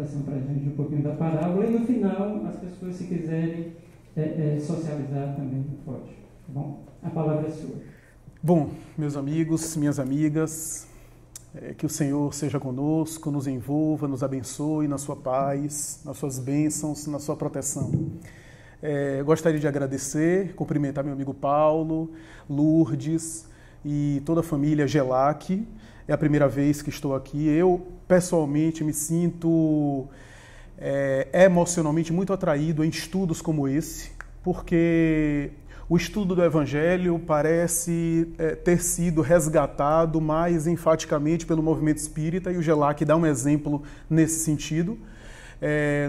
interpretação para a gente um pouquinho da parábola e no final as pessoas, se quiserem socializar também, pode. Tá bom? A palavra é sua. Bom, meus amigos, minhas amigas, que o Senhor seja conosco, nos envolva, nos abençoe na sua paz, nas suas bênçãos, na sua proteção. Gostaria de agradecer, cumprimentar meu amigo Paulo, Lourdes e toda a família Gelac. É a primeira vez que estou aqui. Eu, pessoalmente, me sinto emocionalmente muito atraído em estudos como esse, porque o estudo do Evangelho parece ter sido resgatado mais enfaticamente pelo movimento espírita, e o Gelac dá um exemplo nesse sentido.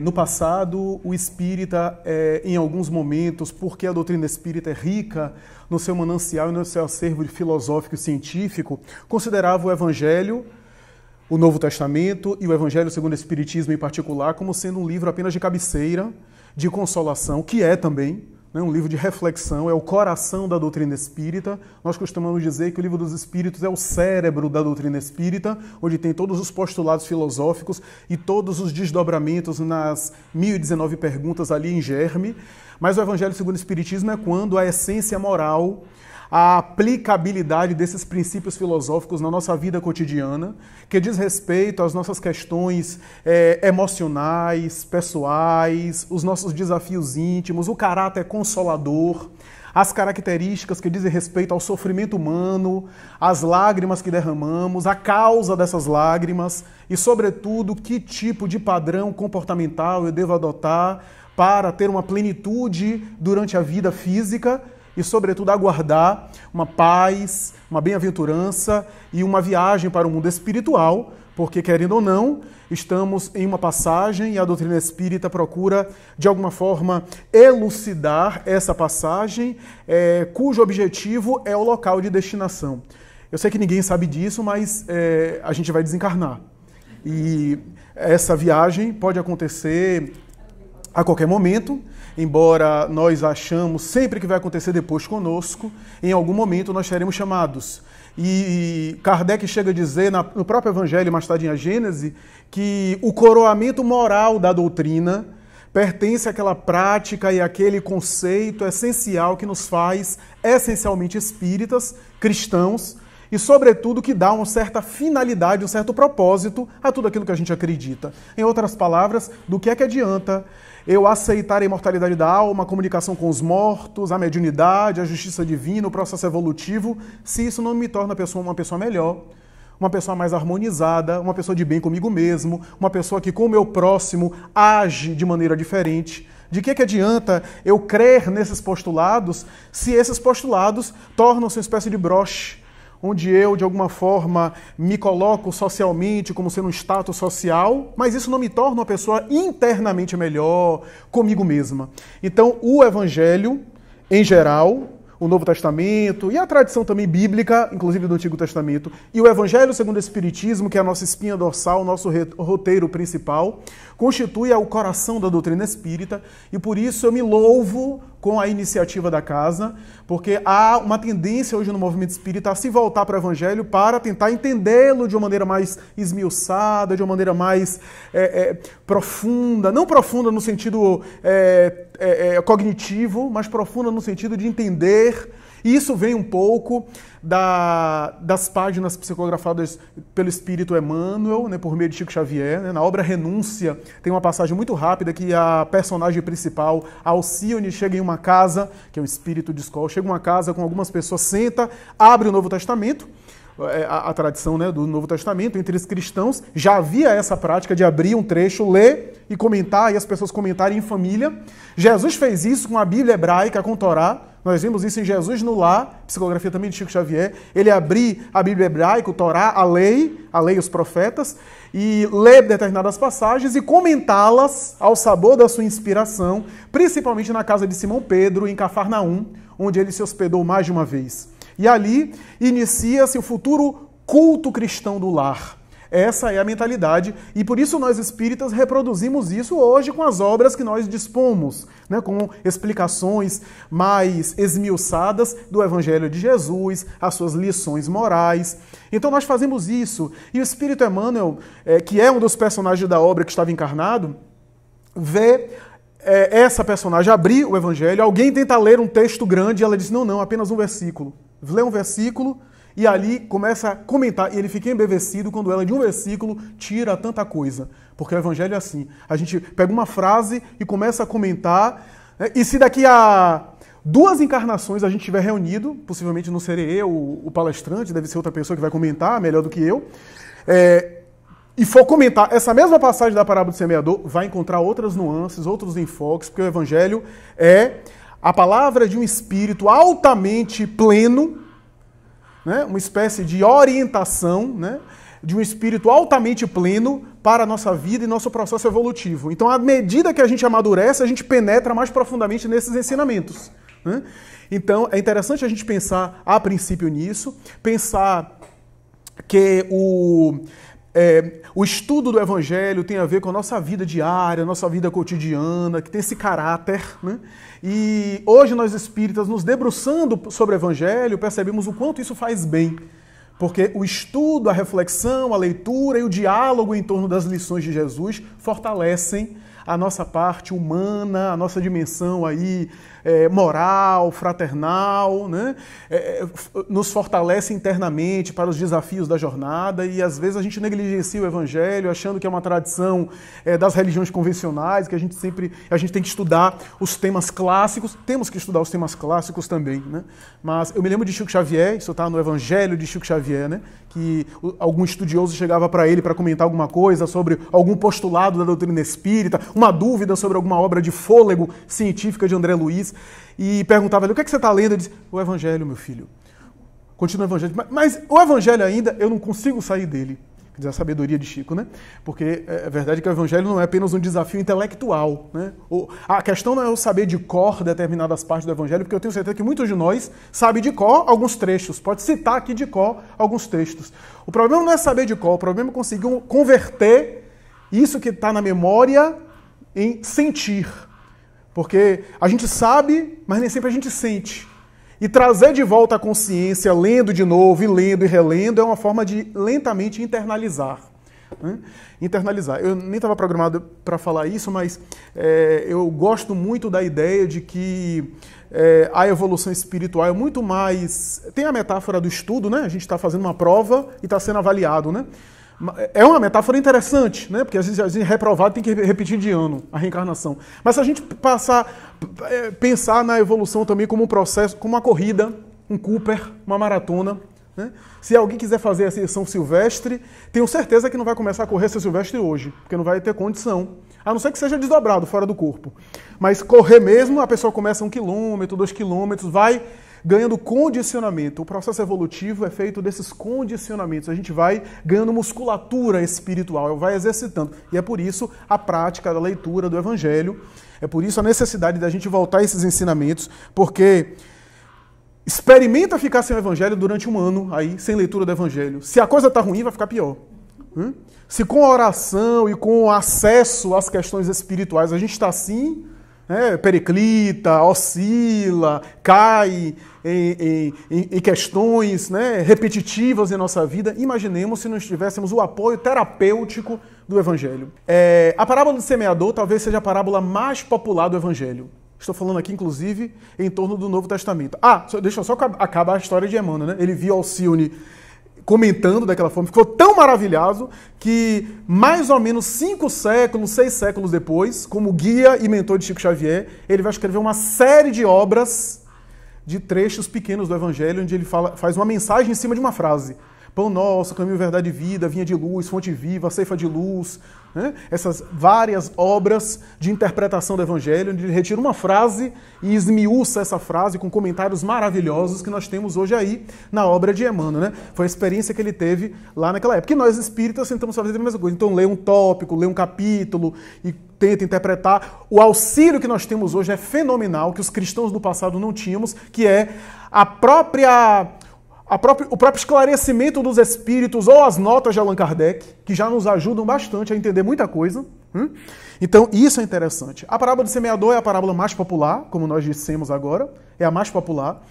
No passado, o espírita, em alguns momentos, porque a doutrina espírita é rica no seu manancial e no seu acervo filosófico e científico, considerava o Evangelho, o Novo Testamento e o Evangelho segundo o Espiritismo em particular, como sendo um livro apenas de cabeceira, de consolação, que é também, né, um livro de reflexão, é o coração da doutrina espírita. Nós costumamos dizer que o Livro dos Espíritos é o cérebro da doutrina espírita, onde tem todos os postulados filosóficos e todos os desdobramentos nas 1019 perguntas ali em germe. Mas o Evangelho segundo o Espiritismo é quando a essência moral, a aplicabilidade desses princípios filosóficos na nossa vida cotidiana, que diz respeito às nossas questões emocionais, pessoais, os nossos desafios íntimos, o caráter consolador, as características que dizem respeito ao sofrimento humano, as lágrimas que derramamos, a causa dessas lágrimas e, sobretudo, que tipo de padrão comportamental eu devo adotar para ter uma plenitude durante a vida física e, sobretudo, aguardar uma paz, uma bem-aventurança e uma viagem para o mundo espiritual, porque, querendo ou não, estamos em uma passagem e a doutrina espírita procura, de alguma forma, elucidar essa passagem, cujo objetivo é o local de destinação. Eu sei que ninguém sabe disso, mas a gente vai desencarnar. E essa viagem pode acontecer a qualquer momento, embora nós achamos sempre que vai acontecer depois conosco, em algum momento nós seremos chamados. E Kardec chega a dizer, no próprio Evangelho, mais tarde em a Gênese, que o coroamento moral da doutrina pertence àquela prática e àquele conceito essencial que nos faz essencialmente espíritas, cristãos, e, sobretudo, que dá uma certa finalidade, um certo propósito a tudo aquilo que a gente acredita. Em outras palavras, do que adianta eu aceitar a imortalidade da alma, a comunicação com os mortos, a mediunidade, a justiça divina, o processo evolutivo, se isso não me torna uma pessoa melhor, uma pessoa mais harmonizada, uma pessoa de bem comigo mesmo, uma pessoa que com o meu próximo age de maneira diferente? De que adianta eu crer nesses postulados se esses postulados tornam-se uma espécie de broche, onde eu, de alguma forma, me coloco socialmente como sendo um status social, mas isso não me torna uma pessoa internamente melhor comigo mesma. Então, o Evangelho, em geral, o Novo Testamento e a tradição também bíblica, inclusive do Antigo Testamento, e o Evangelho segundo o Espiritismo, que é a nossa espinha dorsal, o nosso roteiro principal, constitui o coração da doutrina espírita, e por isso eu me louvo com a iniciativa da casa, porque há uma tendência hoje no movimento espírita a se voltar para o Evangelho para tentar entendê-lo de uma maneira mais esmiuçada, de uma maneira mais profunda, não profunda no sentido cognitivo, mas profunda no sentido de entender. E isso vem um pouco das páginas psicografadas pelo Espírito Emmanuel, né, por meio de Chico Xavier. Né, na obra Renúncia tem uma passagem muito rápida que a personagem principal, Alcione, chega em uma casa, que é um espírito de escola, chega em uma casa com algumas pessoas, senta, abre o Novo Testamento, a tradição, né, do Novo Testamento, entre os cristãos, já havia essa prática de abrir um trecho, ler e comentar, e as pessoas comentarem em família. Jesus fez isso com a Bíblia hebraica, com o Torá. Nós vimos isso em Jesus no Lar, psicografia também de Chico Xavier. Ele abrir a Bíblia hebraica, o Torá, a lei e os profetas, e ler determinadas passagens e comentá-las ao sabor da sua inspiração, principalmente na casa de Simão Pedro, em Cafarnaum, onde ele se hospedou mais de uma vez. E ali inicia-se o futuro culto cristão do lar. Essa é a mentalidade e por isso nós espíritas reproduzimos isso hoje com as obras que nós dispomos, né, com explicações mais esmiuçadas do Evangelho de Jesus, as suas lições morais. Então nós fazemos isso. E o Espírito Emmanuel, que é um dos personagens da obra que estava encarnado, vê essa personagem abrir o Evangelho, alguém tenta ler um texto grande e ela diz, não, apenas um versículo. Lê um versículo e ali começa a comentar, e ele fica embevecido quando ela de um versículo tira tanta coisa. Porque o Evangelho é assim, a gente pega uma frase e começa a comentar, né? E se daqui a 2 encarnações a gente estiver reunido, possivelmente não serei eu o palestrante, deve ser outra pessoa que vai comentar, melhor do que eu, e for comentar essa mesma passagem da parábola do semeador, vai encontrar outras nuances, outros enfoques, porque o Evangelho é a palavra de um espírito altamente pleno, né? Uma espécie de orientação, né? De um espírito altamente pleno para a nossa vida e nosso processo evolutivo. Então, à medida que a gente amadurece, a gente penetra mais profundamente nesses ensinamentos, né? Então, é interessante a gente pensar a princípio nisso, pensar que o estudo do Evangelho tem a ver com a nossa vida diária, a nossa vida cotidiana, que tem esse caráter, né? E hoje nós espíritas, nos debruçando sobre o Evangelho, percebemos o quanto isso faz bem. Porque o estudo, a reflexão, a leitura e o diálogo em torno das lições de Jesus fortalecem a nossa parte humana, a nossa dimensão aí moral, fraternal, né? Nos fortalece internamente para os desafios da jornada e às vezes a gente negligencia o Evangelho achando que é uma tradição das religiões convencionais, que a gente tem que estudar os temas clássicos, temos que estudar os temas clássicos também, né? Mas eu me lembro de Chico Xavier, isso está no Evangelho de Chico Xavier, né? Que algum estudioso chegava para ele para comentar alguma coisa sobre algum postulado da doutrina espírita, uma dúvida sobre alguma obra de fôlego científica de André Luiz, e perguntava ele, o que é que você está lendo? Ele disse, o Evangelho, meu filho. Continua o Evangelho. Mas o Evangelho ainda, eu não consigo sair dele. Quer dizer, a sabedoria de Chico, né? Porque é verdade que o Evangelho não é apenas um desafio intelectual, né? A questão não é eu saber de cor determinadas partes do Evangelho, porque eu tenho certeza que muitos de nós sabem de cor alguns trechos. Pode citar aqui de cor alguns textos. O problema não é saber de cor, o problema é conseguir converter isso que está na memória em sentir. Porque a gente sabe, mas nem sempre a gente sente. E trazer de volta a consciência, lendo de novo, e lendo e relendo, é uma forma de lentamente internalizar. Né? Internalizar. Eu nem estava programado para falar isso, mas eu gosto muito da ideia de que a evolução espiritual é muito mais... Tem a metáfora do estudo, né? A gente está fazendo uma prova e está sendo avaliado, né? É uma metáfora interessante, né? Porque às vezes a gente reprovado tem que repetir de ano a reencarnação. Mas se a gente pensar na evolução também como um processo, como uma corrida, um Cooper, uma maratona, né? Se alguém quiser fazer a São Silvestre, tenho certeza que não vai começar a correr São Silvestre hoje, porque não vai ter condição. A não ser que seja desdobrado, fora do corpo. Mas correr mesmo, a pessoa começa 1 quilômetro, 2 quilômetros, vai ganhando condicionamento. O processo evolutivo é feito desses condicionamentos. A gente vai ganhando musculatura espiritual, vai exercitando. E é por isso a prática da leitura do Evangelho, é por isso a necessidade da gente voltar a esses ensinamentos, porque experimenta ficar sem o Evangelho durante 1 ano, aí, sem leitura do Evangelho. Se a coisa está ruim, vai ficar pior. Se com a oração e com acesso às questões espirituais a gente está assim... periclita, oscila, cai em questões, né, repetitivas em nossa vida. Imaginemos se nós tivéssemos o apoio terapêutico do Evangelho. A parábola do semeador talvez seja a parábola mais popular do Evangelho. Estou falando aqui, inclusive, em torno do Novo Testamento. Deixa eu só acabar a história de Emmanuel, né? Ele viu Alcione comentando daquela forma, ficou tão maravilhoso que mais ou menos 5 séculos, 6 séculos depois, como guia e mentor de Chico Xavier, ele vai escrever uma série de obras de trechos pequenos do Evangelho, onde ele faz uma mensagem em cima de uma frase. Pão nosso, caminho, verdade e vida, vinha de luz, fonte viva, ceifa de luz. Né? Essas várias obras de interpretação do Evangelho, onde ele retira uma frase e esmiuça essa frase com comentários maravilhosos que nós temos hoje aí na obra de Emmanuel. Né? Foi a experiência que ele teve lá naquela época. E nós espíritas tentamos fazer a mesma coisa. Então, lê um tópico, lê um capítulo e tenta interpretar. O auxílio que nós temos hoje é fenomenal, que os cristãos do passado não tínhamos, que é a própria... o próprio esclarecimento dos espíritos ou as notas de Allan Kardec, que já nos ajudam bastante a entender muita coisa. Então, isso é interessante. A parábola do semeador é a parábola mais popular, como nós dissemos agora, é a mais popular.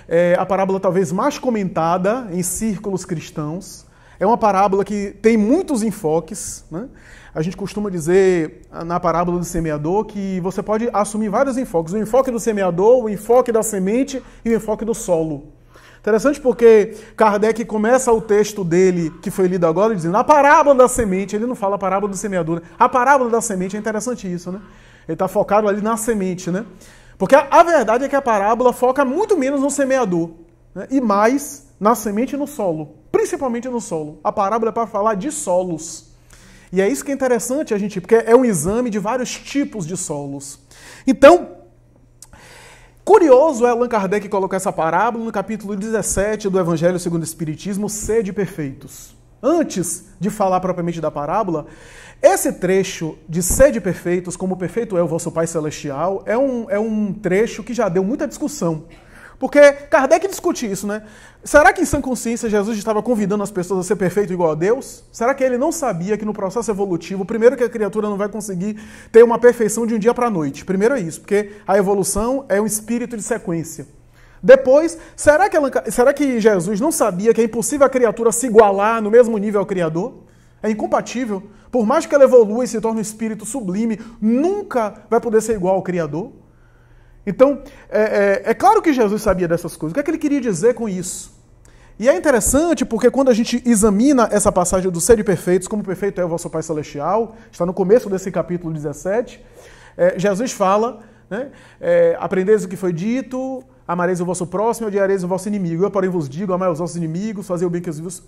É a parábola talvez mais comentada em círculos cristãos. É uma parábola que tem muitos enfoques, né? A gente costuma dizer na parábola do semeador que você pode assumir vários enfoques. O enfoque do semeador, o enfoque da semente e o enfoque do solo. Interessante porque Kardec começa o texto dele, que foi lido agora, dizendo a parábola da semente. Ele não fala a parábola do semeador. A parábola da semente, é interessante isso, né? Ele está focado ali na semente, né? Porque a verdade é que a parábola foca muito menos no semeador, né? E mais na semente e no solo. Principalmente no solo. A parábola é para falar de solos. E é isso que é interessante a gente, porque é um exame de vários tipos de solos. Então, curioso é Allan Kardec colocar essa parábola no capítulo 17 do Evangelho segundo o Espiritismo, Sede Perfeitos. Antes de falar propriamente da parábola, esse trecho de Sede Perfeitos, como perfeito é o vosso Pai Celestial, é um trecho que já deu muita discussão. Porque Kardec discute isso, né? Será que em sã consciência Jesus estava convidando as pessoas a ser perfeito igual a Deus? Será que ele não sabia que no processo evolutivo, primeiro que a criatura não vai conseguir ter uma perfeição de um dia para a noite? Primeiro é isso, porque a evolução é um espírito de sequência. Depois, será que Jesus não sabia que é impossível a criatura se igualar no mesmo nível ao Criador? É incompatível. Por mais que ela evolua e se torne um espírito sublime, nunca vai poder ser igual ao Criador. Então, é claro que Jesus sabia dessas coisas. O que é que ele queria dizer com isso? E é interessante porque quando a gente examina essa passagem do Sede Perfeitos, como perfeito é o vosso Pai Celestial, está no começo desse capítulo 17, Jesus fala, né, aprendeis o que foi dito, amareis o vosso próximo e odiareis o vosso inimigo. Eu, porém, vos digo, amai os vossos inimigos, fazei o bem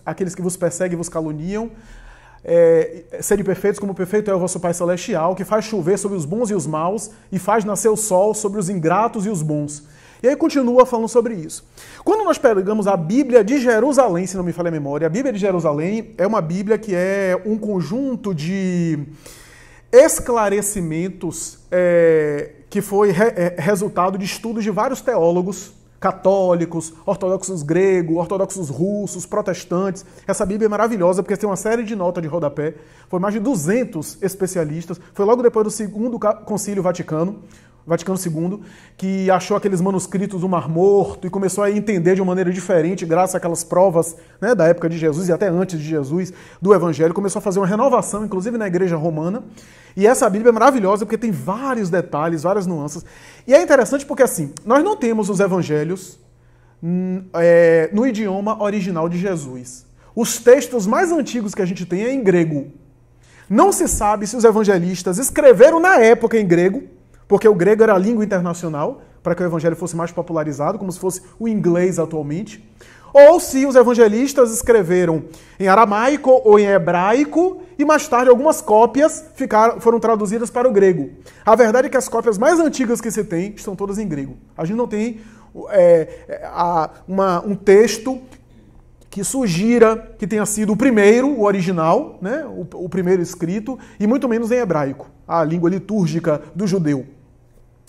àqueles que vos perseguem e vos caluniam. Sede perfeitos como perfeito é o vosso Pai Celestial, que faz chover sobre os bons e os maus e faz nascer o sol sobre os ingratos e os bons. E aí continua falando sobre isso. Quando nós pegamos a Bíblia de Jerusalém, se não me falha a memória, a Bíblia de Jerusalém é uma Bíblia que é um conjunto de esclarecimentos que foi resultado de estudos de vários teólogos católicos, ortodoxos gregos, ortodoxos russos, protestantes. Essa Bíblia é maravilhosa porque tem uma série de notas de rodapé. Foi mais de 200 especialistas. Foi logo depois do segundo concílio Vaticano II, que achou aqueles manuscritos do Mar Morto e começou a entender de uma maneira diferente, graças àquelas provas, né, da época de Jesus e até antes de Jesus, do Evangelho. Começou a fazer uma renovação, inclusive na Igreja Romana. E essa Bíblia é maravilhosa porque tem vários detalhes, várias nuances. E é interessante porque, assim, nós não temos os Evangelhos no idioma original de Jesus. Os textos mais antigos que a gente tem é em grego. Não se sabe se os evangelistas escreveram na época em grego, porque o grego era a língua internacional, para que o evangelho fosse mais popularizado, como se fosse o inglês atualmente, ou se os evangelistas escreveram em aramaico ou em hebraico, e mais tarde algumas cópias foram traduzidas para o grego. A verdade é que as cópias mais antigas que se tem estão todas em grego. A gente não tem um texto que sugira que tenha sido o primeiro, o original, né, o primeiro escrito, e muito menos em hebraico, a língua litúrgica do judeu.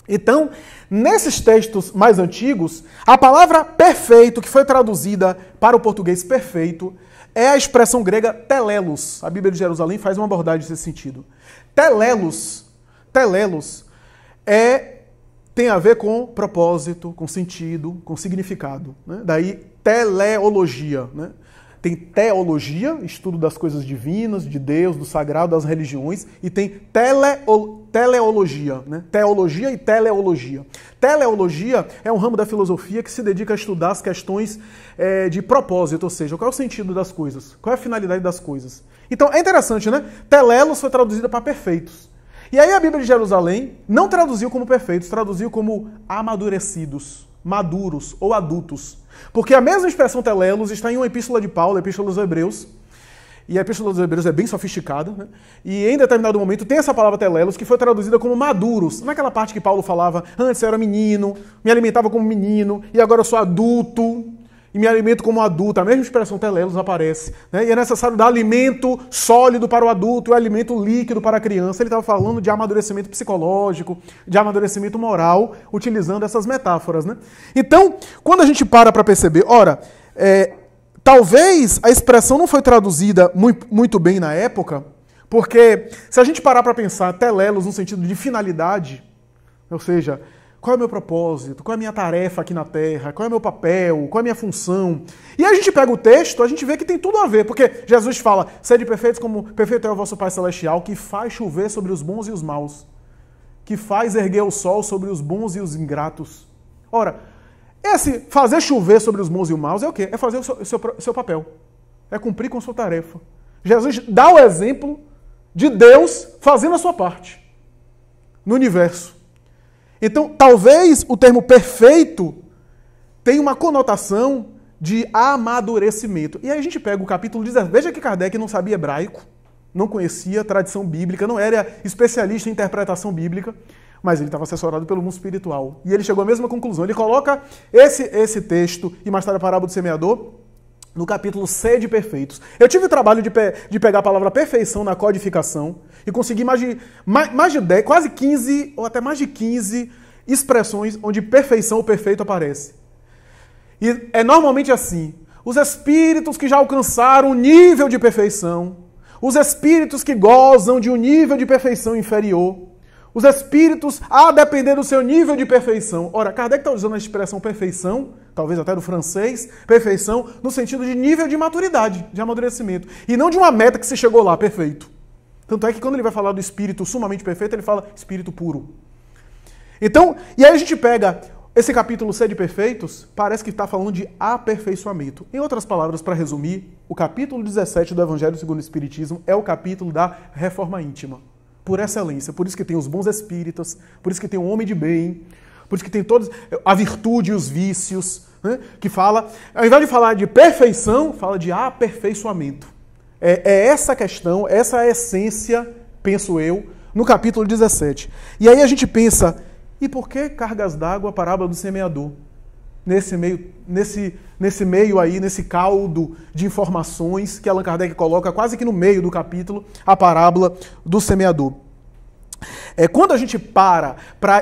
Então, nesses textos mais antigos, a palavra perfeito, que foi traduzida para o português perfeito, é a expressão grega telelos. A Bíblia de Jerusalém faz uma abordagem nesse sentido. Telelos tem a ver com propósito, com sentido, com significado, né? Daí teleologia, né? Tem teologia, estudo das coisas divinas, de Deus, do sagrado, das religiões, e tem teleologia, né? Teologia e teleologia. Teleologia é um ramo da filosofia que se dedica a estudar as questões de propósito, ou seja, qual é o sentido das coisas, qual é a finalidade das coisas. Então é interessante, né? Telelos foi traduzida para perfeitos. E aí a Bíblia de Jerusalém não traduziu como perfeitos, traduziu como amadurecidos, maduros ou adultos. Porque a mesma expressão telelos está em uma epístola de Paulo, a Epístola dos Hebreus, e a Epístola dos Hebreus é bem sofisticada, né? E em determinado momento tem essa palavra telelos que foi traduzida como maduros. Naquela parte que Paulo falava, antes eu era menino, me alimentava como menino, e agora eu sou adulto. e me alimento como adulto. A mesma expressão telelos aparece. Né? E é necessário dar alimento sólido para o adulto e alimento líquido para a criança. Ele estava falando de amadurecimento psicológico, de amadurecimento moral, utilizando essas metáforas. Né? Então, quando a gente para perceber, ora, talvez a expressão não foi traduzida muito bem na época, porque se a gente parar para pensar telelos no sentido de finalidade, ou seja, qual é o meu propósito? Qual é a minha tarefa aqui na Terra? Qual é o meu papel? Qual é a minha função? E a gente pega o texto, a gente vê que tem tudo a ver, porque Jesus fala, sede perfeitos como perfeito é o vosso Pai Celestial, que faz chover sobre os bons e os maus, que faz erguer o sol sobre os bons e os ingratos. Ora, esse fazer chover sobre os bons e os maus é o quê? É fazer o seu papel. É cumprir com a sua tarefa. Jesus dá o exemplo de Deus fazendo a sua parte no universo. Então, talvez o termo perfeito tenha uma conotação de amadurecimento. E aí a gente pega o capítulo 17. Veja que Kardec não sabia hebraico, não conhecia tradição bíblica, não era especialista em interpretação bíblica, mas ele estava assessorado pelo mundo espiritual. E ele chegou à mesma conclusão. Ele coloca esse texto, e mais tarde a parábola do semeador, no capítulo Sede Perfeitos. Eu tive o trabalho de pegar a palavra perfeição na codificação e consegui mais de 10, quase 15, ou até mais de 15 expressões onde perfeição ou perfeito aparece. E é normalmente assim. Os espíritos que já alcançaram o nível de perfeição, os espíritos que gozam de um nível de perfeição inferior, os espíritos, a depender do seu nível de perfeição. Ora, Kardec está usando a expressão perfeição, talvez até do francês, perfeição, no sentido de nível de maturidade, de amadurecimento. E não de uma meta que se chegou lá, perfeito. Tanto é que quando ele vai falar do espírito sumamente perfeito, ele fala espírito puro. Então, e aí a gente pega esse capítulo Sede Perfeitos, parece que está falando de aperfeiçoamento. Em outras palavras, para resumir, o capítulo 17 do Evangelho segundo o Espiritismo é o capítulo da reforma íntima. Por excelência. Por isso que tem os bons espíritas, por isso que tem o homem de bem, por isso que tem todos a virtude e os vícios, né? Que fala, ao invés de falar de perfeição, fala de aperfeiçoamento. É essa questão, essa é a essência, penso eu, no capítulo 17. E aí a gente pensa, e por que cargas d'água a parábola do semeador? Nesse meio aí, nesse caldo de informações que Allan Kardec coloca quase que no meio do capítulo, a parábola do semeador. Quando a gente para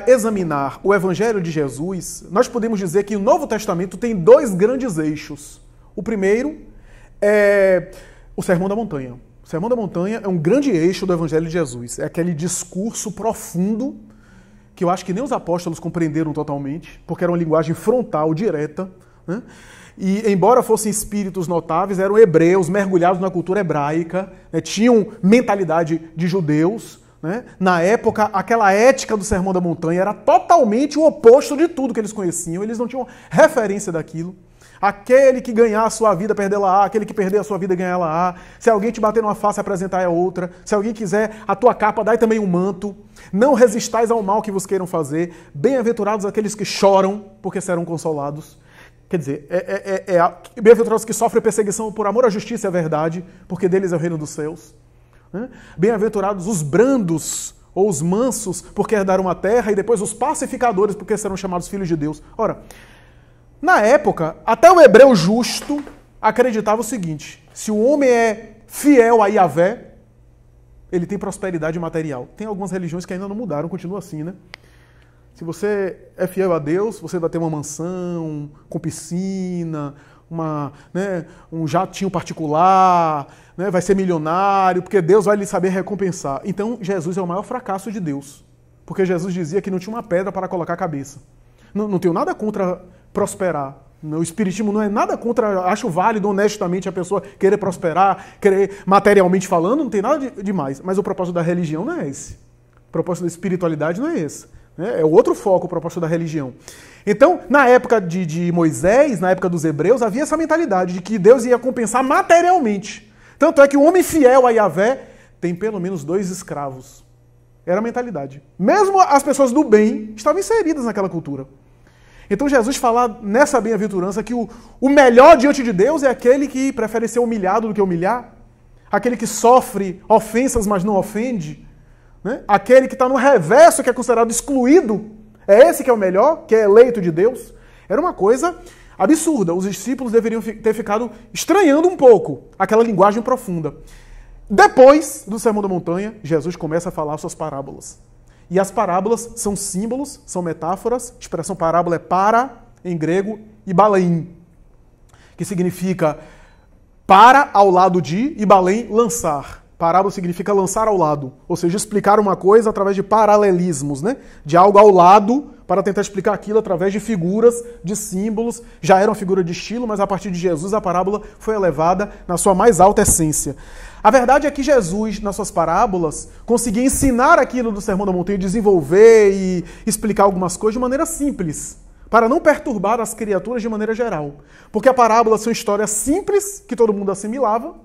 examinar o Evangelho de Jesus, nós podemos dizer que o Novo Testamento tem dois grandes eixos. O primeiro é o Sermão da Montanha. O Sermão da Montanha é um grande eixo do Evangelho de Jesus. É aquele discurso profundo que eu acho que nem os apóstolos compreenderam totalmente, porque era uma linguagem frontal, direta, né? E, embora fossem espíritos notáveis, eram hebreus, mergulhados na cultura hebraica, né? Tinham mentalidade de judeus, né? Na época, aquela ética do Sermão da Montanha era totalmente o oposto de tudo que eles conheciam, eles não tinham referência daquilo. Aquele que ganhar a sua vida, perdê-la-á. Aquele que perder a sua vida, ganhá-la-á. Se alguém te bater numa face, apresentar a outra. Se alguém quiser a tua capa, dai também um manto. Não resistais ao mal que vos queiram fazer. Bem-aventurados aqueles que choram, porque serão consolados. Quer dizer, bem-aventurados que sofrem perseguição por amor à justiça e à verdade, porque deles é o reino dos céus. Bem-aventurados os brandos, ou os mansos, porque herdaram a terra, e depois os pacificadores, porque serão chamados filhos de Deus. Ora, na época, até o hebreu justo acreditava o seguinte: se o homem é fiel a Yahvé, ele tem prosperidade material. Tem algumas religiões que ainda não mudaram, continua assim, né? Se você é fiel a Deus, você vai ter uma mansão com piscina, um jatinho particular, né? Vai ser milionário, porque Deus vai lhe saber recompensar. Então, Jesus é o maior fracasso de Deus, porque Jesus dizia que não tinha uma pedra para colocar a cabeça. Não tenho nada contra prosperar. O espiritismo não é nada contra, acho válido, honestamente, a pessoa querer prosperar, querer materialmente falando, não tem nada demais. Mas o propósito da religião não é esse. O propósito da espiritualidade não é esse. É outro foco, o propósito da religião. Então, na época de Moisés, na época dos hebreus, havia essa mentalidade de que Deus ia compensar materialmente. Tanto é que o homem fiel a Yahvé tem pelo menos 2 escravos. Era a mentalidade. Mesmo as pessoas do bem estavam inseridas naquela cultura. Então Jesus fala nessa bem-aventurança que o melhor diante de Deus é aquele que prefere ser humilhado do que humilhar, aquele que sofre ofensas, mas não ofende, né? Aquele que está no reverso, que é considerado excluído, é esse que é o melhor, que é eleito de Deus. Era uma coisa absurda. Os discípulos deveriam ter ficado estranhando um pouco aquela linguagem profunda. Depois do Sermão da Montanha, Jesus começa a falar suas parábolas. E as parábolas são símbolos, são metáforas. A expressão parábola é para, em grego, e baleim, que significa para ao lado de, e balém, lançar. Parábola significa lançar ao lado, ou seja, explicar uma coisa através de paralelismos, né? De algo ao lado, para tentar explicar aquilo através de figuras, de símbolos. Já era uma figura de estilo, mas a partir de Jesus a parábola foi elevada na sua mais alta essência. A verdade é que Jesus, nas suas parábolas, conseguia ensinar aquilo do Sermão da Montanha, desenvolver e explicar algumas coisas de maneira simples, para não perturbar as criaturas de maneira geral. Porque a parábola são histórias simples, que todo mundo assimilava,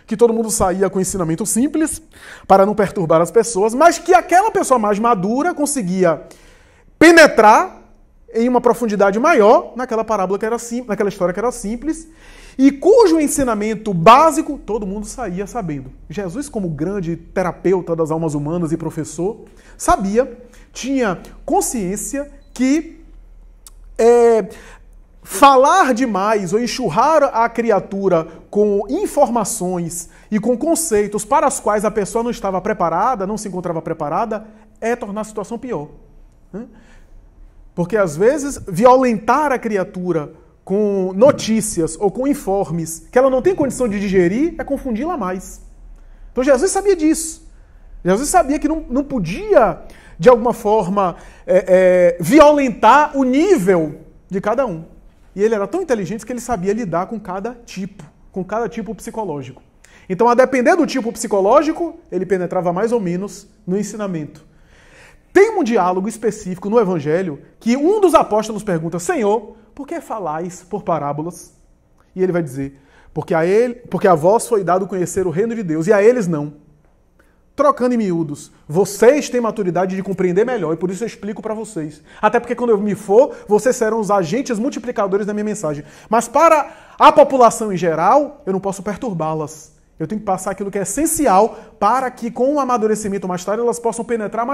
que todo mundo saía com ensinamento simples, para não perturbar as pessoas, mas que aquela pessoa mais madura conseguia penetrar em uma profundidade maior naquela parábola que era simples, naquela história que era simples, e cujo ensinamento básico todo mundo saía sabendo. Jesus, como grande terapeuta das almas humanas e professor, sabia, tinha consciência que falar demais ou enxurrar a criatura com informações e com conceitos para os quais a pessoa não estava preparada, não se encontrava preparada, é tornar a situação pior. Porque, às vezes, violentar a criatura com notícias ou com informes que ela não tem condição de digerir é confundi-la mais. Então, Jesus sabia disso. Jesus sabia que não podia, de alguma forma, violentar o nível de cada um. E ele era tão inteligente que ele sabia lidar com cada tipo psicológico. Então, a depender do tipo psicológico, ele penetrava mais ou menos no ensinamento. Tem um diálogo específico no Evangelho que um dos apóstolos pergunta: Senhor, por que falais por parábolas? E ele vai dizer: porque a vós foi dado conhecer o reino de Deus, e a eles não. Trocando em miúdos, vocês têm maturidade de compreender melhor, e por isso eu explico para vocês. Até porque quando eu me for, vocês serão os agentes multiplicadores da minha mensagem. Mas para a população em geral, eu não posso perturbá-las. Eu tenho que passar aquilo que é essencial para que, com um amadurecimento mais tarde, elas possam penetrar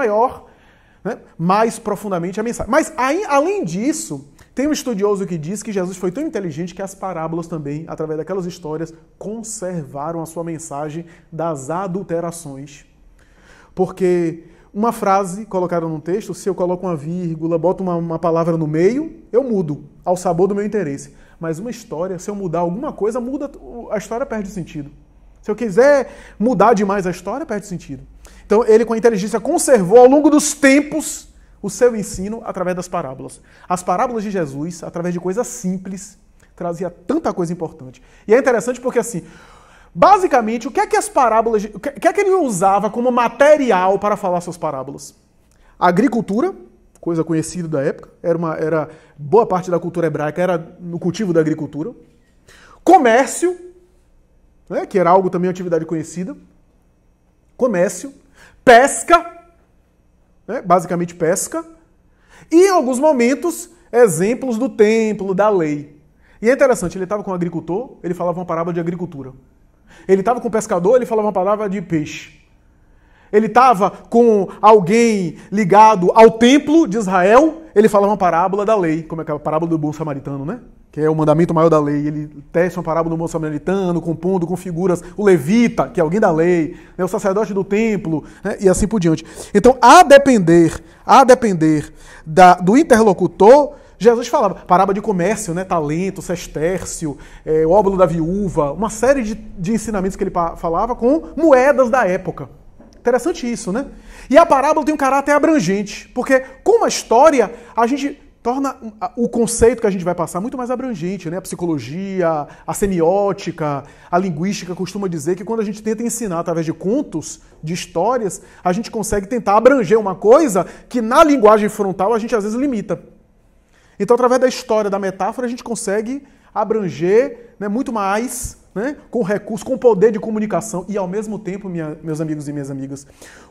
mais profundamente a mensagem. Mas, além disso, tem um estudioso que diz que Jesus foi tão inteligente que as parábolas também, através daquelas histórias, conservaram a sua mensagem das adulterações. Porque uma frase colocada num texto, se eu coloco uma vírgula, boto uma palavra no meio, eu mudo ao sabor do meu interesse. Mas uma história, se eu mudar alguma coisa, a história perde sentido. Se eu quiser mudar demais a história, perde sentido. Então, ele, com a inteligência, conservou ao longo dos tempos o seu ensino através das parábolas. As parábolas de Jesus, através de coisas simples, trazia tanta coisa importante. E é interessante porque, assim, basicamente, o que é que as parábolas, o que é que ele usava como material para falar suas parábolas? A agricultura, coisa conhecida da época, era boa parte da cultura hebraica era no cultivo da agricultura. Comércio, né, que era algo também, atividade conhecida. Comércio, pesca, né, basicamente pesca, e em alguns momentos, exemplos do templo, da lei. E é interessante, ele estava com um agricultor, ele falava uma parábola de agricultura. Ele estava com um pescador, ele falava uma parábola de peixe. Ele estava com alguém ligado ao templo de Israel, ele falava uma parábola da lei, como é que é a parábola do bom samaritano, né? Que é o mandamento maior da lei. Ele tece uma parábola do bom samaritano, compondo com figuras o levita, que é alguém da lei, né? O sacerdote do templo, né? E assim por diante. Então, a depender do interlocutor, Jesus falava parábola de comércio, né? Talento, sestércio, o óbolo da viúva, uma série de ensinamentos que ele falava com moedas da época. Interessante isso, né? E a parábola tem um caráter abrangente, porque com uma história a gente torna o conceito que a gente vai passar muito mais abrangente, né? A psicologia, a semiótica, a linguística costuma dizer que quando a gente tenta ensinar através de contos, de histórias, a gente consegue tentar abranger uma coisa que na linguagem frontal a gente às vezes limita. Então, através da história, da metáfora, a gente consegue abranger, né, muito mais, né, com recurso, com poder de comunicação e, ao mesmo tempo, meus amigos e minhas amigas,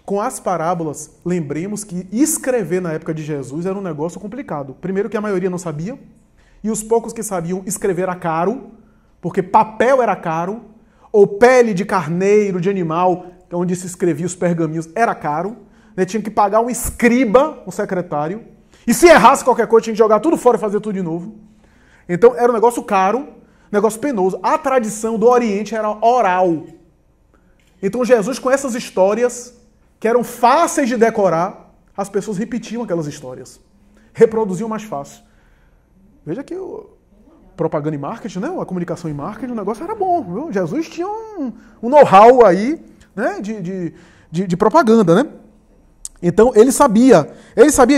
com as parábolas, lembremos que escrever na época de Jesus era um negócio complicado. Primeiro que a maioria não sabia, e os poucos que sabiam escrever era caro, porque papel era caro, ou pele de carneiro, de animal, onde se escrevia os pergaminhos, era caro, né, tinha que pagar um escriba, um secretário, e se errasse qualquer coisa, tinha que jogar tudo fora e fazer tudo de novo. Então era um negócio caro, negócio penoso. A tradição do Oriente era oral. Então Jesus, com essas histórias que eram fáceis de decorar, as pessoas repetiam aquelas histórias. Reproduziam mais fácil. Veja que propaganda e marketing, né? A comunicação e marketing, o negócio era bom. Viu? Jesus tinha um know-how aí, né? de propaganda, né? Então ele sabia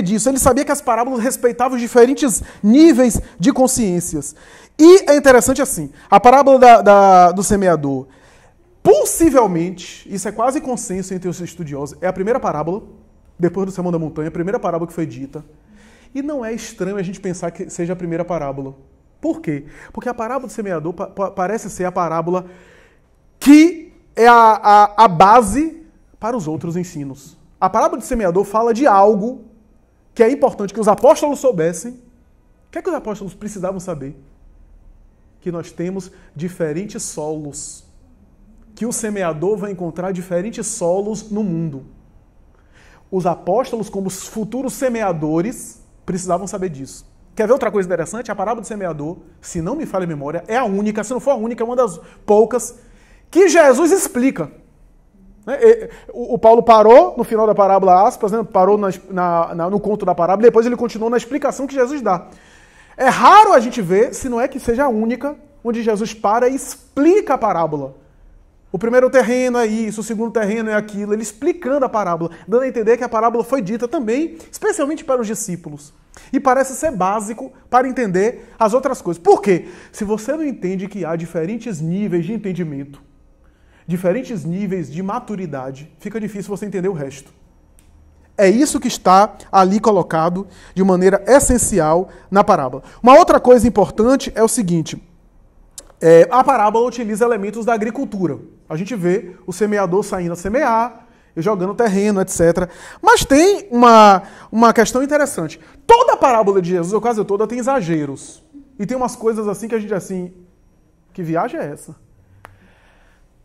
disso, ele sabia que as parábolas respeitavam os diferentes níveis de consciências. E é interessante assim, a parábola do semeador, possivelmente, isso é quase consenso entre os estudiosos, é a primeira parábola, depois do Sermão da Montanha, a primeira parábola que foi dita. E não é estranho a gente pensar que seja a primeira parábola. Por quê? Porque a parábola do semeador parece ser a parábola que é a base para os outros ensinos. A parábola do semeador fala de algo que é importante que os apóstolos soubessem. O que é que os apóstolos precisavam saber? Que nós temos diferentes solos. Que o semeador vai encontrar diferentes solos no mundo. Os apóstolos, como os futuros semeadores, precisavam saber disso. Quer ver outra coisa interessante? A parábola do semeador, se não me falha a memória, é a única, se não for a única, é uma das poucas, que Jesus explica. O Paulo parou no final da parábola, aspas, né? Parou no conto da parábola, e depois ele continuou na explicação que Jesus dá. É raro a gente ver, se não é que seja a única, onde Jesus para e explica a parábola. O primeiro terreno é isso, o segundo terreno é aquilo, ele explicando a parábola, dando a entender que a parábola foi dita também, especialmente para os discípulos. E parece ser básico para entender as outras coisas. Por quê? Se você não entende que há diferentes níveis de entendimento, diferentes níveis de maturidade, fica difícil você entender o resto. É isso que está ali colocado de maneira essencial na parábola. Uma outra coisa importante é o seguinte: a parábola utiliza elementos da agricultura. A gente vê o semeador saindo a semear, jogando terreno, etc. Mas tem uma questão interessante. Toda a parábola de Jesus, ou quase toda, tem exageros. E tem umas coisas assim que a gente assim, que viagem é essa?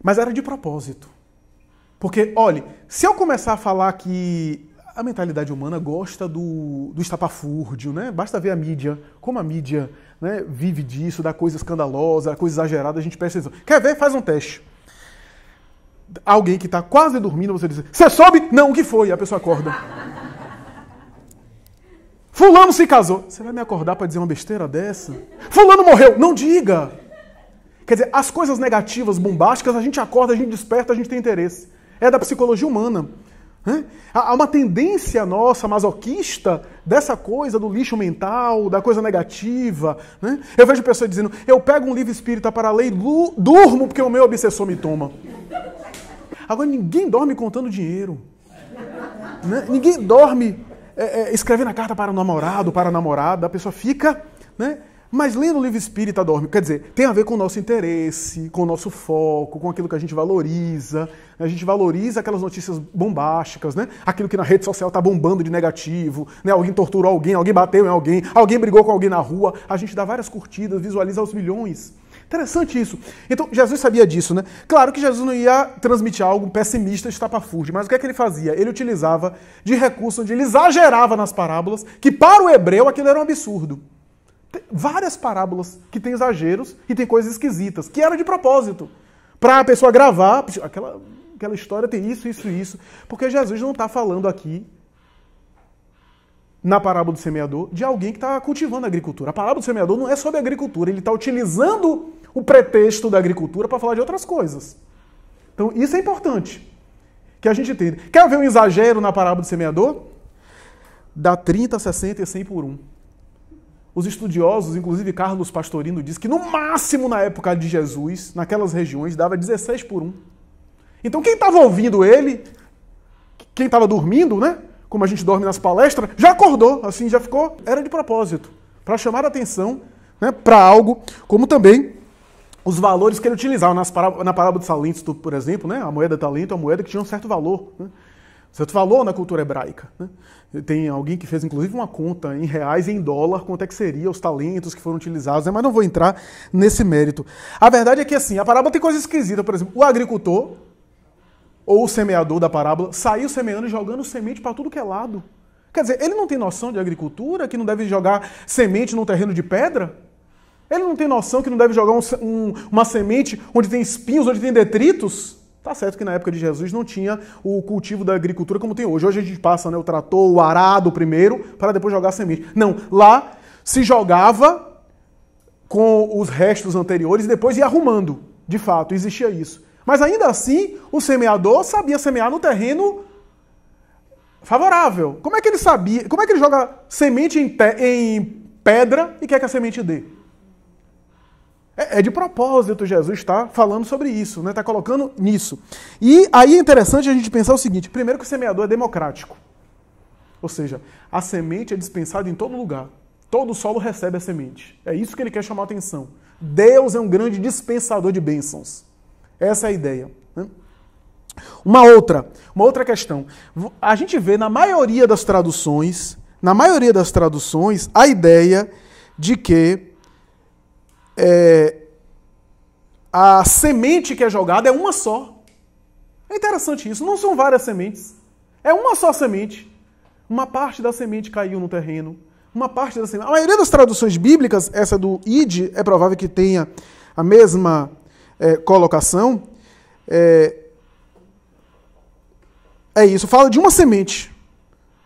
Mas era de propósito. Porque, olhe, se eu começar a falar que a mentalidade humana gosta do estapafúrdio, né? Basta ver a mídia, como a mídia, né, vive disso, da coisa escandalosa, coisa exagerada, a gente presta atenção. Quer ver? Faz um teste. Alguém que está quase dormindo, você diz: você soube? Não, o que foi? E a pessoa acorda. Fulano se casou. Você vai me acordar para dizer uma besteira dessa? Fulano morreu. Não diga. Quer dizer, as coisas negativas, bombásticas, a gente acorda, a gente desperta, a gente tem interesse. É da psicologia humana. Há uma tendência nossa, masoquista, dessa coisa do lixo mental, da coisa negativa. Eu vejo pessoas dizendo: eu pego um livro espírita para ler e durmo porque o meu obsessor me toma. Agora, ninguém dorme contando dinheiro. Ninguém dorme escrevendo a carta para o namorado, para a namorada. A pessoa fica... Mas lendo o livro espírita dorme. Quer dizer, tem a ver com o nosso interesse, com o nosso foco, com aquilo que a gente valoriza. A gente valoriza aquelas notícias bombásticas, né? Aquilo que na rede social está bombando de negativo, né? Alguém torturou alguém bateu em alguém brigou com alguém na rua. A gente dá várias curtidas, visualiza aos milhões. Interessante isso. Então, Jesus sabia disso, né? Claro que Jesus não ia transmitir algo pessimista, estapafúrdio, mas o que é que ele fazia? Ele utilizava de recurso onde ele exagerava nas parábolas, que para o hebreu aquilo era um absurdo. Tem várias parábolas que tem exageros e tem coisas esquisitas, que era de propósito, para a pessoa gravar, aquela história tem isso, isso e isso, porque Jesus não está falando aqui, na parábola do semeador, de alguém que está cultivando a agricultura. A parábola do semeador não é sobre agricultura, ele está utilizando o pretexto da agricultura para falar de outras coisas. Então isso é importante, que a gente entenda. Quer ver um exagero na parábola do semeador? Dá 30, 60 e 100 por 1. Os estudiosos, inclusive Carlos Pastorino, diz que no máximo na época de Jesus, naquelas regiões, dava 16 por 1. Então quem estava ouvindo ele, quem estava dormindo, né? Como a gente dorme nas palestras, já acordou, assim, já ficou, era de propósito, para chamar a atenção, né, para algo, como também os valores que ele utilizava na parábola de talentos, por exemplo, né, a moeda talento é uma moeda que tinha um certo valor, né, certo valor na cultura hebraica. Né. Tem alguém que fez, inclusive, uma conta em reais e em dólar, quanto é que seria os talentos que foram utilizados, né, mas não vou entrar nesse mérito. A verdade é que, assim, a parábola tem coisa esquisita, por exemplo, o agricultor, ou o semeador da parábola, saiu semeando e jogando semente para tudo que é lado. Quer dizer, ele não tem noção de agricultura, que não deve jogar semente num terreno de pedra? Ele não tem noção que não deve jogar uma semente onde tem espinhos, onde tem detritos? Tá certo que na época de Jesus não tinha o cultivo da agricultura como tem hoje. Hoje a gente passa, né, o trator, o arado primeiro, para depois jogar a semente. Não, lá se jogava com os restos anteriores e depois ia arrumando. De fato, existia isso. Mas ainda assim, o semeador sabia semear no terreno favorável. Como é que ele sabia? Como é que ele joga semente em pedra e quer que a semente dê? É de propósito, Jesus está falando sobre isso, né? Está colocando nisso. E aí é interessante a gente pensar o seguinte: primeiro, que o semeador é democrático. Ou seja, a semente é dispensada em todo lugar. Todo solo recebe a semente. É isso que ele quer chamar a atenção. Deus é um grande dispensador de bênçãos. Essa é a ideia, né? Uma outra questão. A gente vê na maioria das traduções, a ideia de que a semente que é jogada é uma só. É interessante isso. Não são várias sementes. É uma só semente. Uma parte da semente caiu no terreno. Uma parte da semente. A maioria das traduções bíblicas, essa do Id, é provável que tenha a mesma colocação. É isso. Fala de uma semente.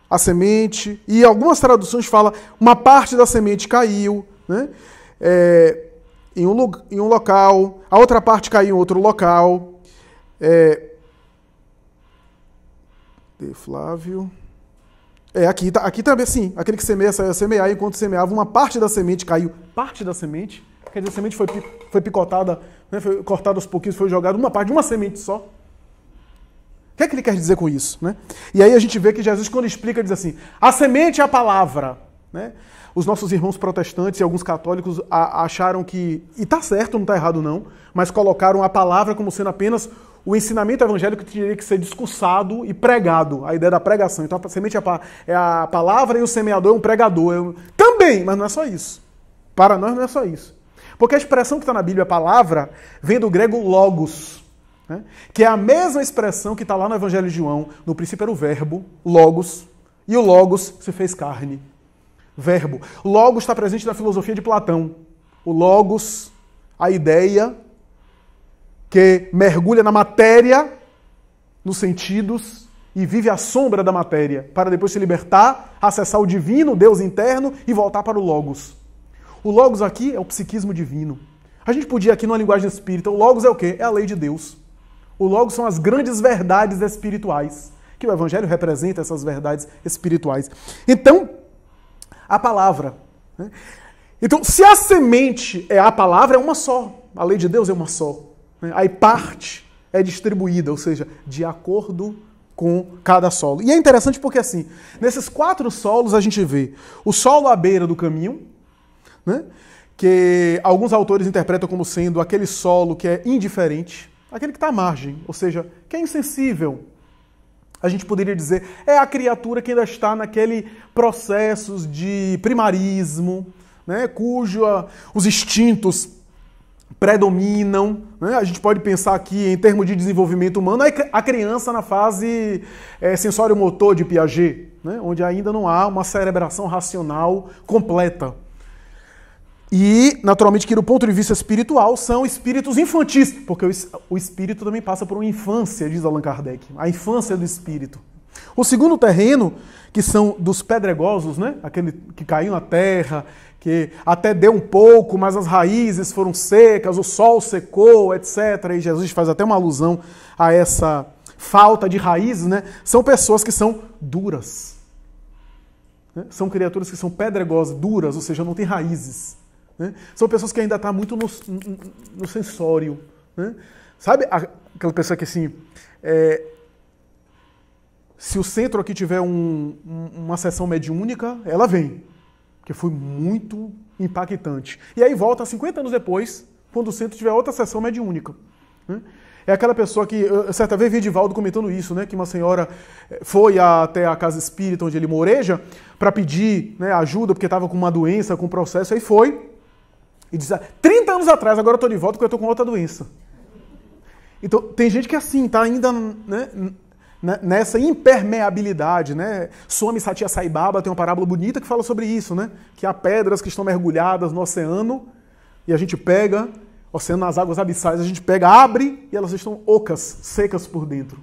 A semente. E algumas traduções falam uma parte da semente caiu, né? Em um local, a outra parte caiu em outro local. De Flávio. Aqui também assim, aquele que semeia saiu a semear, enquanto semeava, uma parte da semente caiu. Parte da semente? Quer dizer, a semente foi picotada, né, foi cortada aos pouquinhos, foi jogada uma parte de uma semente só. O que é que ele quer dizer com isso, né? E aí a gente vê que Jesus, quando explica, diz assim: a semente é a palavra, né? Os nossos irmãos protestantes e alguns católicos acharam que, e está certo, não está errado não, mas colocaram a palavra como sendo apenas o ensinamento evangélico que teria que ser discursado e pregado, a ideia da pregação. Então a semente é a palavra e o semeador é um pregador. Também, mas não é só isso. Para nós não é só isso. Porque a expressão que está na Bíblia, palavra, vem do grego logos, né? Que é a mesma expressão que está lá no Evangelho de João. No princípio era o verbo, logos, e o logos se fez carne. Verbo. Logos está presente na filosofia de Platão. O logos, a ideia que mergulha na matéria, nos sentidos, e vive à sombra da matéria, para depois se libertar, acessar o divino, Deus interno, e voltar para o logos. O logos aqui é o psiquismo divino. A gente podia aqui numa linguagem espírita, o logos é o quê? É a lei de Deus. O logos são as grandes verdades espirituais, que o Evangelho representa essas verdades espirituais. Então, a palavra, né? Então, se a semente é a palavra, é uma só. A lei de Deus é uma só. Aí parte é distribuída, ou seja, de acordo com cada solo. E é interessante porque, assim, nesses 4 solos a gente vê o solo à beira do caminho, né? Que alguns autores interpretam como sendo aquele solo que é indiferente, aquele que está à margem, ou seja, que é insensível. A gente poderia dizer, é a criatura que ainda está naquele processo de primarismo, né? Os instintos predominam, né? A gente pode pensar aqui em termos de desenvolvimento humano, a criança na fase sensório-motor de Piaget, né? Onde ainda não há uma cerebração racional completa. E, naturalmente, que do ponto de vista espiritual, são espíritos infantis, porque o espírito também passa por uma infância, diz Allan Kardec, a infância do espírito. O segundo terreno, que são dos pedregosos, né? Aquele que caiu na terra, que até deu um pouco, mas as raízes foram secas, o sol secou, etc. E Jesus faz até uma alusão a essa falta de raízes, né? São pessoas que são duras, né? São criaturas que são pedregosas, duras, ou seja, não têm raízes, né? São pessoas que ainda estão muito no sensório, né? Sabe aquela pessoa que assim... se o centro aqui tiver uma sessão mediúnica, ela vem. Que foi muito impactante. E aí volta 50 anos depois, quando o centro tiver outra sessão mediúnica, né? É aquela pessoa que, certa vez vi Edivaldo comentando isso, né? Que uma senhora foi até a casa espírita onde ele moreja para pedir, né, ajuda porque estava com uma doença, com um processo, aí foi e disse, 30 anos atrás, agora eu estou de volta porque eu estou com outra doença. Então, tem gente que assim, está ainda, né, nessa impermeabilidade, né? Swami Satya Sai Baba tem uma parábola bonita que fala sobre isso, né? Que há pedras que estão mergulhadas no oceano, e a gente pega, oceano nas águas abissais, a gente pega, abre e elas estão ocas, secas por dentro.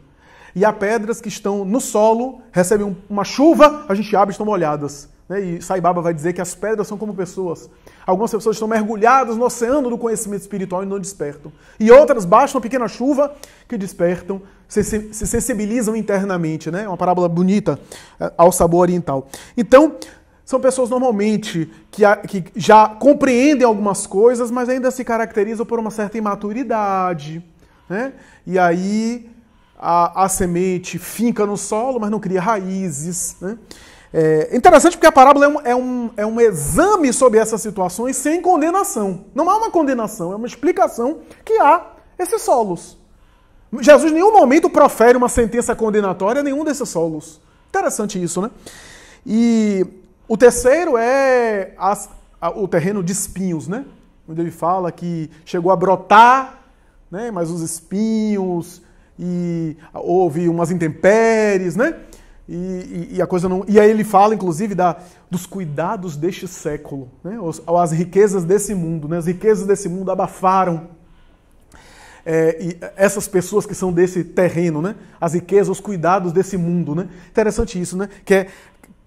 E há pedras que estão no solo, recebem uma chuva, a gente abre e estão molhadas. E Sai Baba vai dizer que as pedras são como pessoas. Algumas pessoas estão mergulhadas no oceano do conhecimento espiritual e não despertam. E outras baixam uma pequena chuva que despertam, se sensibilizam internamente. É uma parábola bonita ao sabor oriental. Então, são pessoas normalmente que já compreendem algumas coisas, mas ainda se caracterizam por uma certa imaturidade. E aí a semente finca no solo, mas não cria raízes. É interessante porque a parábola é um exame sobre essas situações sem condenação. Não há uma condenação, é uma explicação que há esses solos. Jesus em nenhum momento profere uma sentença condenatória a nenhum desses solos. Interessante isso, né? E o terceiro é o terreno de espinhos, né? Onde ele fala que chegou a brotar, né? Mas os espinhos, e houve umas intempéries, né? E a coisa não. E aí ele fala, inclusive, dos cuidados deste século, né? As riquezas desse mundo, né? As riquezas desse mundo abafaram e essas pessoas que são desse terreno, né? As riquezas, os cuidados desse mundo, né? Interessante isso, né? Que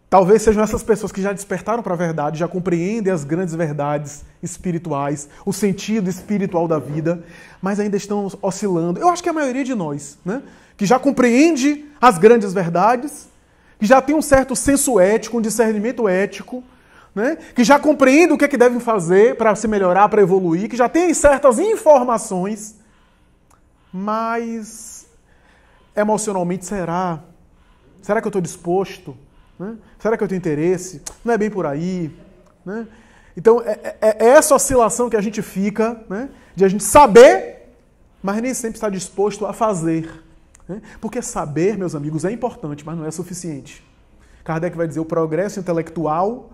talvez sejam essas pessoas que já despertaram para a verdade, já compreendem as grandes verdades espirituais, o sentido espiritual da vida, mas ainda estão oscilando. Eu acho que a maioria de nós, né? Que já compreende as grandes verdades, que já tem um certo senso ético, um discernimento ético, né? Que já compreende o que é que devem fazer para se melhorar, para evoluir, que já tem certas informações, mas emocionalmente será que eu estou disposto? Né? Será que eu tenho interesse? Não é bem por aí. Né? Então, é essa oscilação que a gente fica, né? De a gente saber, mas nem sempre está disposto a fazer. Né? Porque saber, meus amigos, é importante, mas não é suficiente. Kardec vai dizer, o progresso intelectual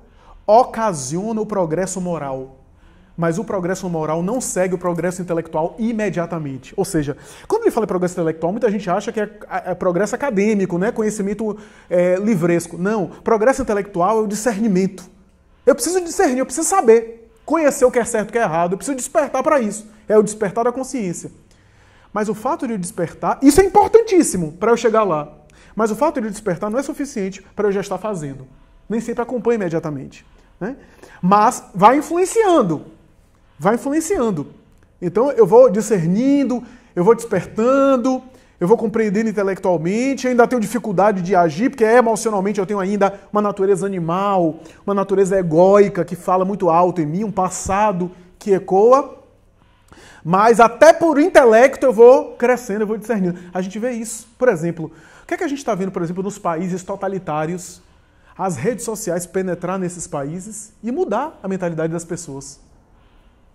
ocasiona o progresso moral. Mas o progresso moral não segue o progresso intelectual imediatamente. Ou seja, quando ele fala em progresso intelectual, muita gente acha que é progresso acadêmico, né? Conhecimento livresco. Não, progresso intelectual é o discernimento. Eu preciso discernir, eu preciso saber, conhecer o que é certo e o que é errado, eu preciso despertar para isso. É o despertar da consciência. Mas o fato de eu despertar, isso é importantíssimo para eu chegar lá. Mas o fato de eu despertar não é suficiente para eu já estar fazendo. Nem sempre acompanha imediatamente. Né? Mas vai influenciando. Vai influenciando. Então eu vou discernindo, eu vou despertando, eu vou compreendendo intelectualmente, ainda tenho dificuldade de agir, porque emocionalmente eu tenho ainda uma natureza animal, uma natureza egóica que fala muito alto em mim, um passado que ecoa, mas até por intelecto eu vou crescendo, eu vou discernindo. A gente vê isso. Por exemplo, o que é que a gente está vendo, por exemplo, nos países totalitários, as redes sociais penetrar nesses países e mudar a mentalidade das pessoas.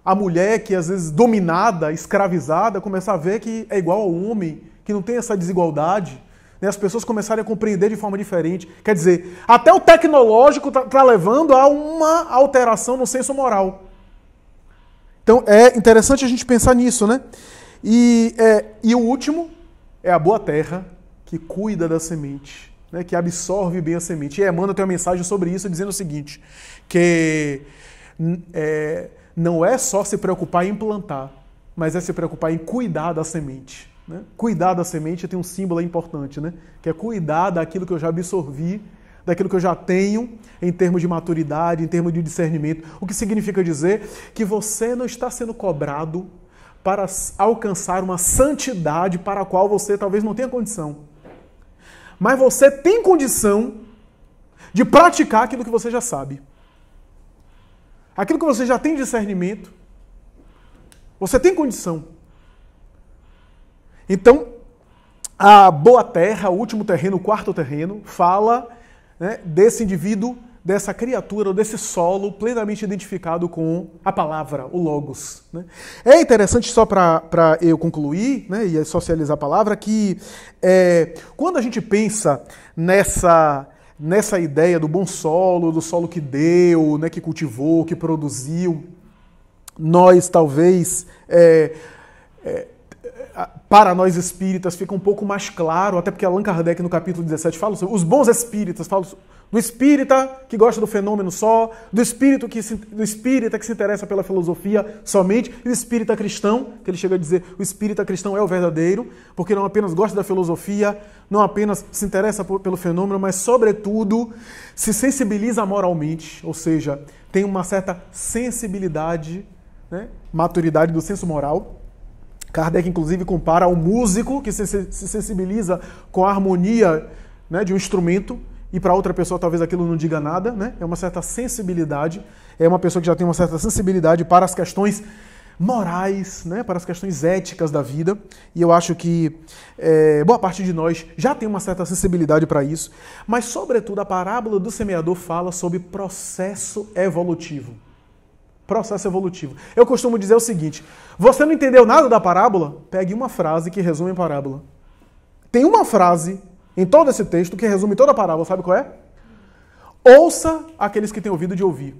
A mulher que, às vezes, dominada, escravizada, começar a ver que é igual ao homem, que não tem essa desigualdade. Né? As pessoas começarem a compreender de forma diferente. Quer dizer, até o tecnológico está levando a uma alteração no senso moral. Então, é interessante a gente pensar nisso, né? E o último é a boa terra, que cuida da semente, né? Que absorve bem a semente. E Emmanuel tem uma mensagem sobre isso, dizendo o seguinte, que não é só se preocupar em plantar, mas é se preocupar em cuidar da semente. Né? Cuidar da semente tem um símbolo importante, né? Que é cuidar daquilo que eu já absorvi, daquilo que eu já tenho em termos de maturidade, em termos de discernimento. O que significa dizer que você não está sendo cobrado para alcançar uma santidade para a qual você talvez não tenha condição. Mas você tem condição de praticar aquilo que você já sabe. Aquilo que você já tem discernimento, você tem condição. Então, a boa terra, o último terreno, o quarto terreno, fala, né, desse indivíduo, dessa criatura, desse solo plenamente identificado com a palavra, o Logos. Né? É interessante, só para eu concluir, né, e socializar a palavra, que quando a gente pensa nessa ideia do bom solo, do solo que deu, né, que cultivou, que produziu, nós talvez para nós espíritas fica um pouco mais claro, até porque Allan Kardec no capítulo 17 fala sobre os bons espíritas, fala do espírita que gosta do fenômeno só, do espírita que se interessa pela filosofia somente, e do espírita cristão, que ele chega a dizer, o espírita cristão é o verdadeiro, porque não apenas gosta da filosofia, não apenas se interessa pelo fenômeno, mas sobretudo se sensibiliza moralmente, ou seja, tem uma certa sensibilidade, né, maturidade do senso moral. Kardec, inclusive, compara ao músico que se sensibiliza com a harmonia, né, de um instrumento, e para outra pessoa talvez aquilo não diga nada, né? É uma certa sensibilidade, é uma pessoa que já tem uma certa sensibilidade para as questões morais, né, para as questões éticas da vida, e eu acho que boa parte de nós já tem uma certa sensibilidade para isso, mas, sobretudo, a parábola do semeador fala sobre processo evolutivo. Processo evolutivo. Eu costumo dizer o seguinte: você não entendeu nada da parábola? Pegue uma frase que resume a parábola. Tem uma frase em todo esse texto que resume toda a parábola, sabe qual é? Ouça aqueles que têm ouvido de ouvir.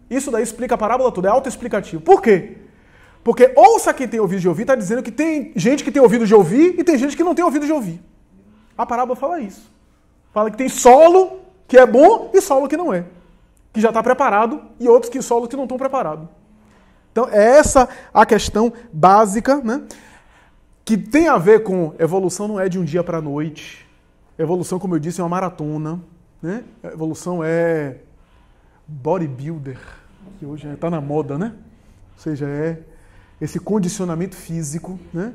Isso daí explica a parábola toda, é autoexplicativo. Por quê? Porque ouça quem tem ouvido de ouvir, está dizendo que tem gente que tem ouvido de ouvir e tem gente que não tem ouvido de ouvir. A parábola fala isso. Fala que tem solo que é bom e solo que não é. Que já está preparado e outros solo que não estão preparados. Então, é essa a questão básica, né? Que tem a ver com evolução, não é de um dia para a noite. Evolução, como eu disse, é uma maratona, né? Evolução é bodybuilder, que hoje está na moda, né? Ou seja, é esse condicionamento físico, né?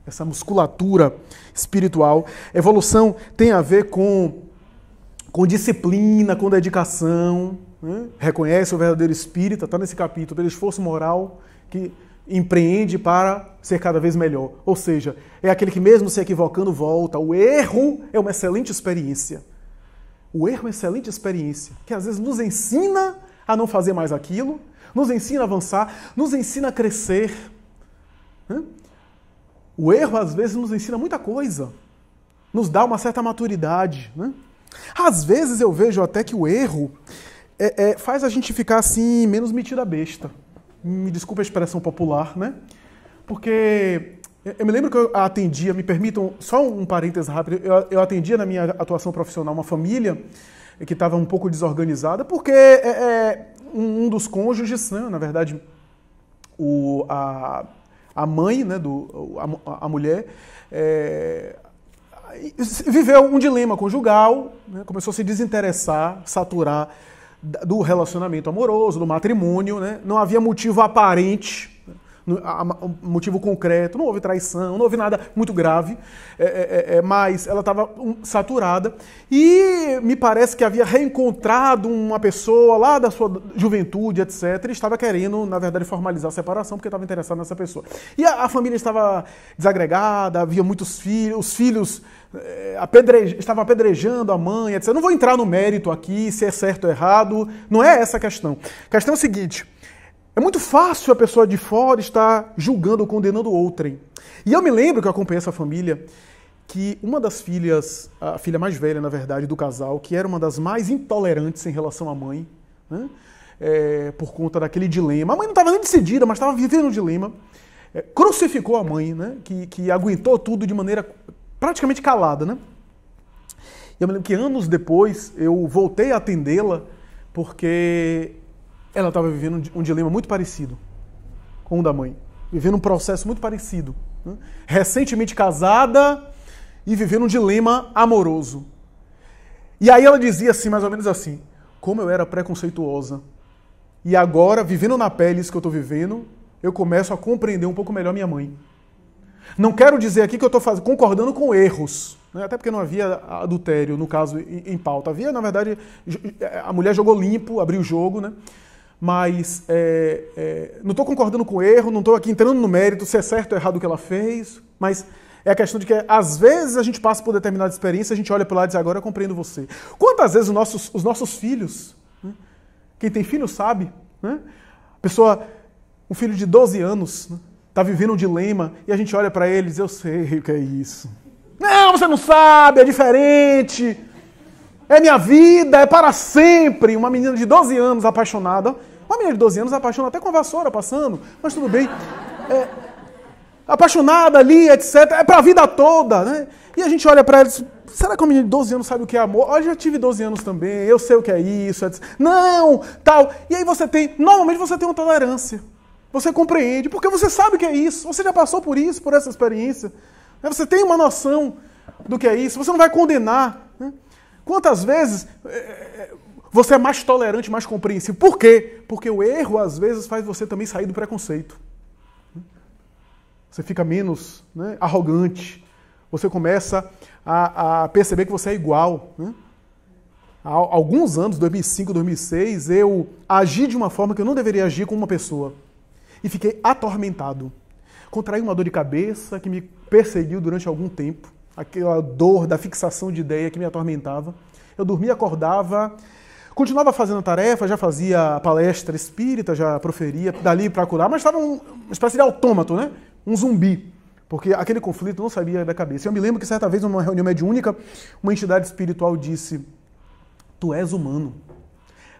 Essa musculatura espiritual. Evolução tem a ver com disciplina, com dedicação, né? Reconhece o verdadeiro espírita, está nesse capítulo, pelo esforço moral que empreende para ser cada vez melhor. Ou seja, é aquele que mesmo se equivocando volta. O erro é uma excelente experiência. O erro é uma excelente experiência, que às vezes nos ensina a não fazer mais aquilo, nos ensina a avançar, nos ensina a crescer. O erro às vezes nos ensina muita coisa, nos dá uma certa maturidade. Às vezes eu vejo até que o erro faz a gente ficar assim, menos metido a besta. Me desculpa a expressão popular, né? Porque eu me lembro que eu atendia, me permitam só um parênteses rápido, eu atendia na minha atuação profissional uma família que estava um pouco desorganizada, porque um dos cônjuges, né, na verdade, a mãe, né, a mulher, viveu um dilema conjugal, né, começou a se desinteressar, saturar do relacionamento amoroso, do matrimônio, né? Não havia motivo aparente, motivo concreto, não houve traição, não houve nada muito grave, mas ela estava saturada e me parece que havia reencontrado uma pessoa lá da sua juventude, etc, e estava querendo, na verdade, formalizar a separação porque estava interessado nessa pessoa. E a família estava desagregada, havia muitos filhos, os filhos estavam apedrejando a mãe, etc. Não vou entrar no mérito aqui, se é certo ou errado, não é essa a questão. A questão é o seguinte: é muito fácil a pessoa de fora estar julgando ou condenando outrem. E eu me lembro que eu acompanhei essa família, que uma das filhas, a filha mais velha, na verdade, do casal, que era uma das mais intolerantes em relação à mãe, né? Por conta daquele dilema. A mãe não estava nem decidida, mas estava vivendo um dilema. Crucificou a mãe, né? Que aguentou tudo de maneira praticamente calada, né? Eu me lembro que anos depois eu voltei a atendê-la porque ela estava vivendo um dilema muito parecido com o da mãe. Vivendo um processo muito parecido. Né? Recentemente casada e vivendo um dilema amoroso. E aí ela dizia assim, mais ou menos assim: como eu era preconceituosa. E agora, vivendo na pele isso que eu estou vivendo, eu começo a compreender um pouco melhor minha mãe. Não quero dizer aqui que eu estou concordando com erros, né? Até porque não havia adultério, no caso, em pauta. Havia, na verdade, a mulher jogou limpo, abriu o jogo, né? Mas não estou concordando com o erro, não estou aqui entrando no mérito se é certo ou errado o que ela fez, mas é a questão de que, às vezes, a gente passa por determinada experiência, a gente olha para lá e diz: agora eu compreendo você. Quantas vezes os nossos filhos, né? Quem tem filho sabe, né? Um filho de 12 anos, né? Está vivendo um dilema, e a gente olha para ele e diz: eu sei o que é isso. Não, você não sabe, é diferente. É minha vida, é para sempre. Uma menina de 12 anos apaixonada. Uma menina de 12 anos apaixona até com a vassoura passando, mas tudo bem. apaixonada ali, etc. É para a vida toda, né? E a gente olha para ela e diz, será que uma menina de 12 anos sabe o que é amor? Olha, eu já tive 12 anos também, eu sei o que é isso, etc. Não, tal. E aí normalmente você tem uma tolerância. Você compreende, porque você sabe o que é isso. Você já passou por isso, por essa experiência. Você tem uma noção do que é isso. Você não vai condenar. Né? Quantas vezes você é mais tolerante, mais compreensivo? Por quê? Porque o erro, às vezes, faz você também sair do preconceito. Você fica menos, né, arrogante. Você começa a perceber que você é igual. Né? Há alguns anos, 2005, 2006, eu agi de uma forma que eu não deveria agir com uma pessoa. E fiquei atormentado. Contraí uma dor de cabeça que me perseguiu durante algum tempo. Aquela dor da fixação de ideia que me atormentava. Eu dormia, acordava, continuava fazendo a tarefa, já fazia palestra espírita, já proferia, dali para curar, mas estava uma espécie de autômato, né? Um zumbi. Porque aquele conflito não sabia da cabeça. Eu me lembro que certa vez, numa reunião mediúnica, uma entidade espiritual disse: tu és humano.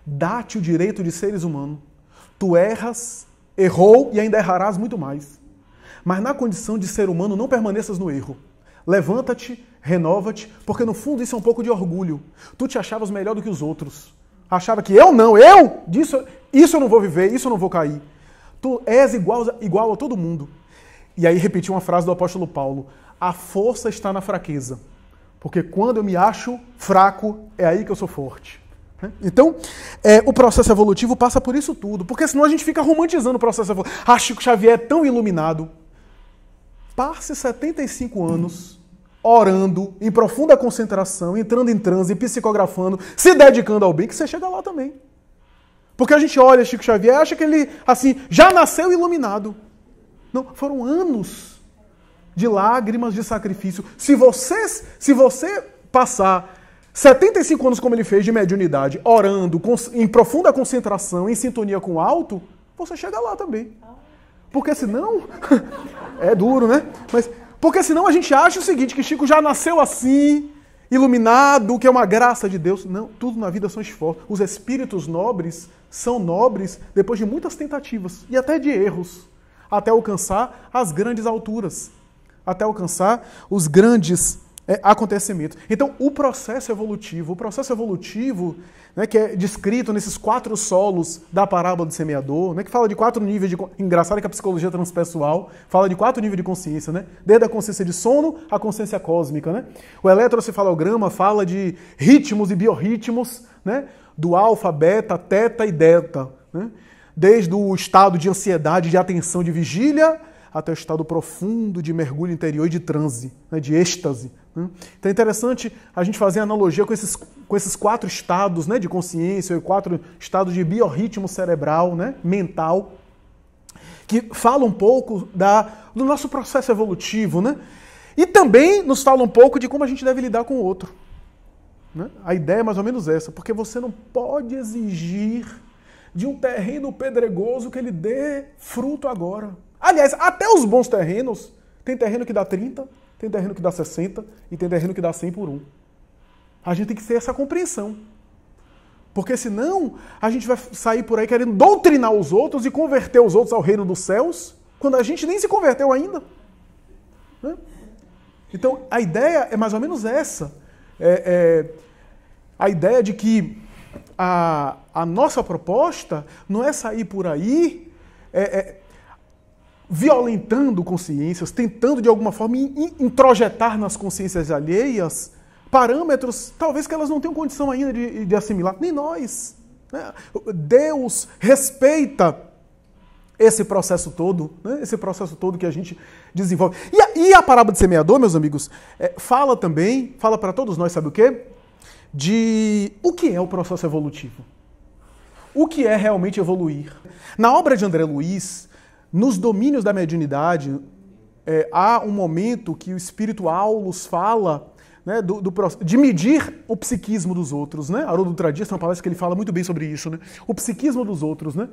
Dá-te o direito de seres humano. Tu erras, errou e ainda errarás muito mais. Mas na condição de ser humano, não permaneças no erro. Levanta-te, renova-te, porque no fundo isso é um pouco de orgulho. Tu te achavas melhor do que os outros. Achava que isso eu não vou viver, isso eu não vou cair. Tu és igual a todo mundo. E aí repeti uma frase do apóstolo Paulo: a força está na fraqueza. Porque quando eu me acho fraco, é aí que eu sou forte. Então, o processo evolutivo passa por isso tudo, porque senão a gente fica romantizando o processo evolutivo. Ah, Chico Xavier é tão iluminado. Passe 75 anos orando, em profunda concentração, entrando em transe, psicografando, se dedicando ao bem, que você chega lá também. Porque a gente olha Chico Xavier e acha que ele, assim, já nasceu iluminado. Não, foram anos de lágrimas, de sacrifício. Se você passar 75 anos como ele fez de mediunidade, orando, em profunda concentração, em sintonia com o alto, você chega lá também. Porque senão... é duro, né? Mas porque senão a gente acha o seguinte, que Chico já nasceu assim, iluminado, que é uma graça de Deus. Não, tudo na vida são esforços. Os espíritos nobres são nobres depois de muitas tentativas e até de erros, até alcançar as grandes alturas, até alcançar os grandes acontecimentos. Então, o processo evolutivo, né, que é descrito nesses 4 solos da parábola do semeador, né, que fala de 4 níveis de... Engraçado que a psicologia transpessoal fala de 4 níveis de consciência, né? Desde a consciência de sono à consciência cósmica, né? O eletrocefalograma fala de ritmos e biorritmos, né? Do alfa, beta, teta e delta, né? Desde o estado de ansiedade, de atenção, de vigília, até o estado profundo de mergulho interior e de transe, né? De êxtase. Então é interessante a gente fazer analogia com esses 4 estados, né, de consciência, 4 estados de biorritmo cerebral, né, mental, que falam um pouco do nosso processo evolutivo, né, e também nos fala um pouco de como a gente deve lidar com o outro. Né? A ideia é mais ou menos essa, porque você não pode exigir de um terreno pedregoso que ele dê fruto agora. Aliás, até os bons terrenos, tem terreno que dá 30, tem terreno que dá 60 e tem terreno que dá 100 por 1. A gente tem que ter essa compreensão. Porque senão a gente vai sair por aí querendo doutrinar os outros e converter os outros ao reino dos céus, quando a gente nem se converteu ainda. Né? Então a ideia é mais ou menos essa. A ideia de que a nossa proposta não é sair por aí violentando consciências, tentando de alguma forma introjetar nas consciências alheias parâmetros, talvez que elas não tenham condição ainda de assimilar, nem nós. Né? Deus respeita esse processo todo, né? Esse processo todo que a gente desenvolve. E a parábola de semeador, meus amigos, fala para todos nós, sabe o quê? De o que é o processo evolutivo. O que é realmente evoluir. Na obra de André Luiz, nos domínios da mediunidade, há um momento que o espírito Aulus fala, né, de medir o psiquismo dos outros. Né? Haroldo Dutra Dias tem uma palestra que ele fala muito bem sobre isso. Né? O psiquismo dos outros. Né?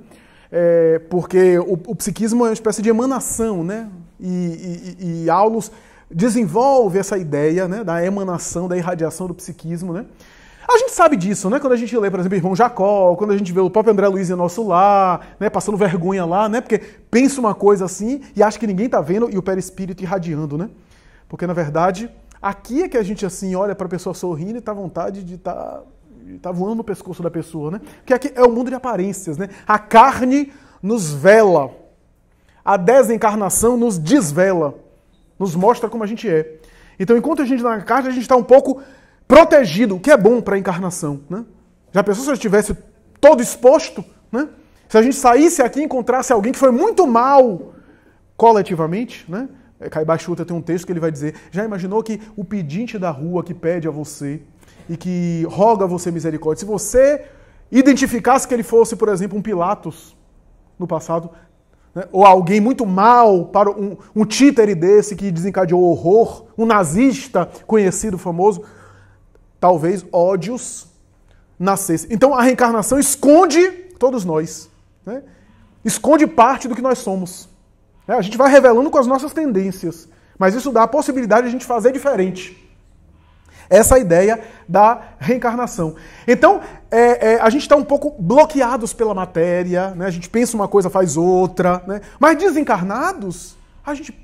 Porque o psiquismo é uma espécie de emanação. Né? E Aulus desenvolve essa ideia, né, da emanação, da irradiação do psiquismo. Né? A gente sabe disso, né? Quando a gente lê, por exemplo, o irmão Jacó, quando a gente vê o próprio André Luiz em nosso lar, né? Passando vergonha lá, né? Porque pensa uma coisa assim e acha que ninguém tá vendo e o perispírito irradiando, né? Porque, na verdade, aqui é que a gente, assim, olha para a pessoa sorrindo e tá à vontade de tá voando no pescoço da pessoa, né? Porque aqui é o mundo de aparências, né? A carne nos vela. A desencarnação nos desvela. Nos mostra como a gente é. Então, enquanto a gente está na carne, a gente está um pouco protegido, o que é bom para a encarnação, né? Já pensou se eu estivesse todo exposto, né? Se a gente saísse aqui e encontrasse alguém que foi muito mal coletivamente, né? Caiba Chuta tem um texto que ele vai dizer, já imaginou que o pedinte da rua que pede a você e que roga a você misericórdia, se você identificasse que ele fosse, por exemplo, um Pilatos no passado, né? Ou alguém muito mal, para um títere desse que desencadeou horror, um nazista conhecido, famoso, talvez ódios nascessem. Então a reencarnação esconde todos nós, né? Esconde parte do que nós somos. A gente vai revelando com as nossas tendências, mas isso dá a possibilidade de a gente fazer diferente. Essa é a ideia da reencarnação. Então, a gente está um pouco bloqueados pela matéria, né? A gente pensa uma coisa, faz outra, né? Mas desencarnados, a gente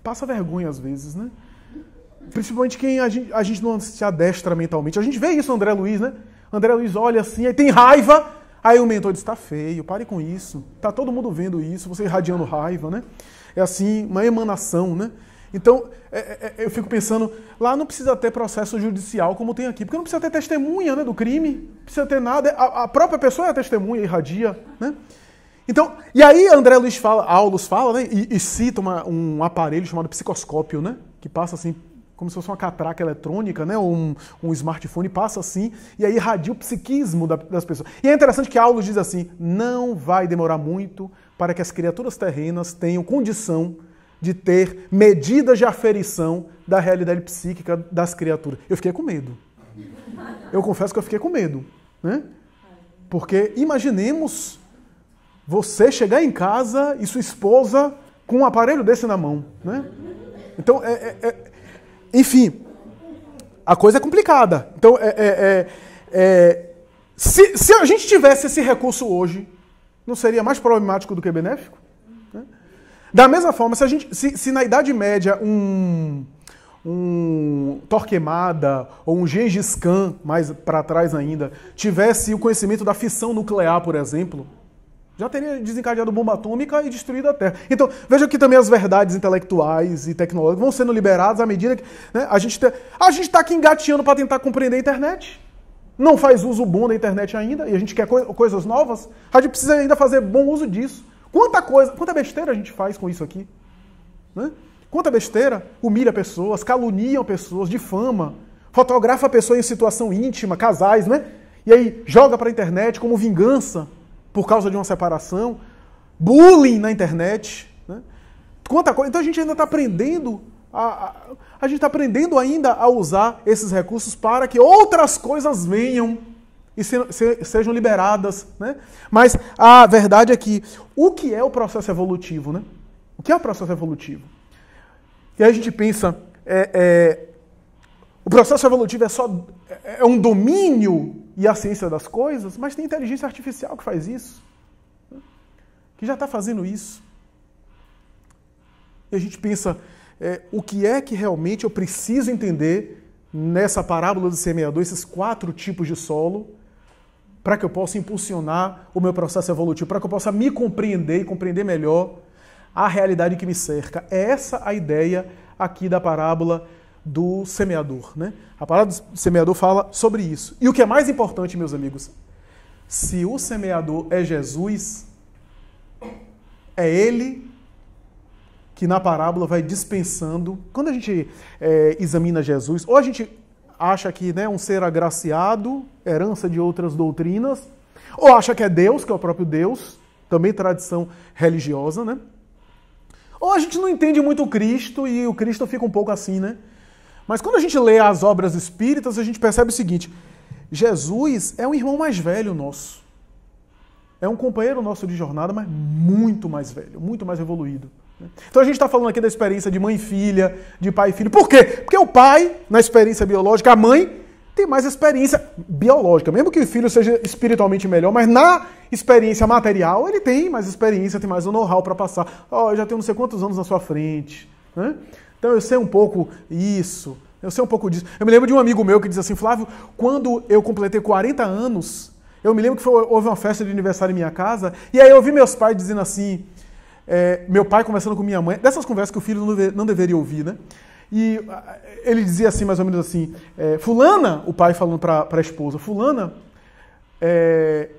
passa vergonha às vezes, né? Principalmente quem a gente não se adestra mentalmente. A gente vê isso no André Luiz, né? André Luiz olha assim, aí tem raiva, aí o mentor diz, tá feio, pare com isso. Tá todo mundo vendo isso, você irradiando raiva, né? É assim, uma emanação, né? Então, eu fico pensando, lá não precisa ter processo judicial como tem aqui, porque não precisa ter testemunha, né, do crime, não precisa ter nada, a própria pessoa é a testemunha, irradia, né? Então, e aí André Luiz fala, Aulus fala, né, e cita um aparelho chamado psicoscópio, né, que passa assim, como se fosse uma catraca eletrônica, né, ou um smartphone, passa assim, e aí irradia o psiquismo das pessoas. E é interessante que Aulus diz assim, não vai demorar muito para que as criaturas terrenas tenham condição de ter medidas de aferição da realidade psíquica das criaturas. Eu fiquei com medo. Eu confesso que eu fiquei com medo, né? Porque imaginemos você chegar em casa e sua esposa com um aparelho desse na mão, né? Então, enfim, a coisa é complicada. Então, se a gente tivesse esse recurso hoje, não seria mais problemático do que benéfico? Né? Da mesma forma, se na Idade Média um Torquemada ou um Gengis Khan, mais para trás ainda, tivesse o conhecimento da fissão nuclear, por exemplo, já teria desencadeado bomba atômica e destruído a Terra. Então, veja que também as verdades intelectuais e tecnológicas vão sendo liberadas à medida que, né, a gente está aqui engateando para tentar compreender a internet. Não faz uso bom da internet ainda, e a gente quer coisas novas. A gente precisa ainda fazer bom uso disso. Quanta besteira a gente faz com isso aqui? Né? Quanta besteira humilha pessoas, caluniam pessoas, difama, fotografa a pessoa em situação íntima, casais, né? E aí joga para a internet como vingança por causa de uma separação, bullying na internet, né? Quanta coisa. Então a gente ainda está aprendendo, a gente está aprendendo ainda a usar esses recursos para que outras coisas venham e sejam liberadas, né? Mas a verdade é que o que é o processo evolutivo, né? O que é o processo evolutivo? E aí a gente pensa, o processo evolutivo é um domínio e a ciência das coisas, mas tem inteligência artificial que faz isso, né? Que já está fazendo isso. E a gente pensa, o que é que realmente eu preciso entender nessa parábola do semeador, esses 4 tipos de solo, para que eu possa impulsionar o meu processo evolutivo, para que eu possa me compreender e compreender melhor a realidade que me cerca. É essa a ideia aqui da parábola do semeador, né? A parábola do semeador fala sobre isso. E o que é mais importante, meus amigos, se o semeador é Jesus, é ele que na parábola vai dispensando. Quando a gente examina Jesus, ou a gente acha que, né, um ser agraciado, herança de outras doutrinas, ou acha que é Deus, que é o próprio Deus, também tradição religiosa, né? Ou a gente não entende muito o Cristo e o Cristo fica um pouco assim, né? Mas quando a gente lê as obras espíritas, a gente percebe o seguinte, Jesus é um irmão mais velho nosso. É um companheiro nosso de jornada, mas muito mais velho, muito mais evoluído. Então a gente está falando aqui da experiência de mãe e filha, de pai e filho. Por quê? Porque o pai, na experiência biológica, a mãe tem mais experiência biológica, mesmo que o filho seja espiritualmente melhor, mas na experiência material ele tem mais experiência, tem mais um know-how para passar. Eu já tenho não sei quantos anos na sua frente, né? Então eu sei um pouco isso, eu sei um pouco disso. Eu me lembro de um amigo meu que diz assim, Flávio, quando eu completei 40 anos, eu me lembro que houve uma festa de aniversário em minha casa, e aí eu ouvi meus pais dizendo assim, meu pai conversando com minha mãe, dessas conversas que o filho não deveria ouvir, né? E ele dizia assim, mais ou menos assim, fulana, o pai falando para a esposa, fulana,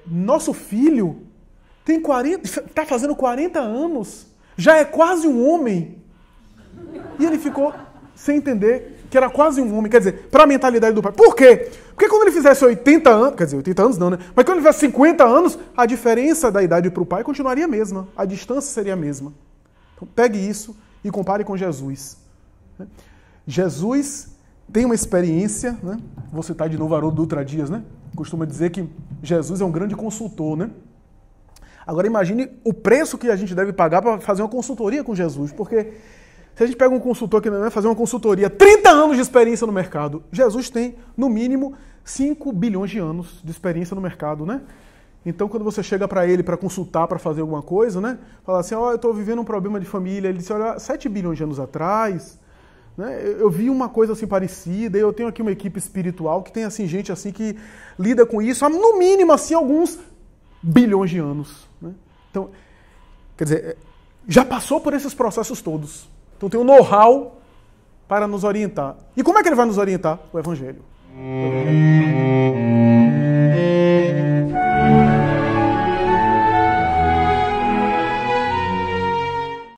nosso filho está fazendo 40 anos, já é quase um homem. E ele ficou sem entender que era quase um homem, quer dizer, para a mentalidade do pai. Por quê? Porque quando ele fizesse 80 anos, quer dizer, 80 anos não, né? Mas quando ele fizesse 50 anos, a diferença da idade para o pai continuaria a mesma, a distância seria a mesma. Então pegue isso e compare com Jesus. Jesus tem uma experiência, né? Vou citar de novo Haroldo Dutra Dias, né? Costuma dizer que Jesus é um grande consultor, né? Agora imagine o preço que a gente deve pagar para fazer uma consultoria com Jesus, porque se a gente pega um consultor que vai fazer uma consultoria, 30 anos de experiência no mercado, Jesus tem, no mínimo, 5 bilhões de anos de experiência no mercado, né? Então, quando você chega para ele para consultar, para fazer alguma coisa, né? Fala assim, eu estou vivendo um problema de família. Ele disse, olha, 7 bilhões de anos atrás, né, eu vi uma coisa assim parecida, eu tenho aqui uma equipe espiritual que tem assim, gente assim que lida com isso há, no mínimo, assim, alguns bilhões de anos. Né? Então, quer dizer, já passou por esses processos todos. Então tem um know-how para nos orientar. E como é que ele vai nos orientar? O Evangelho.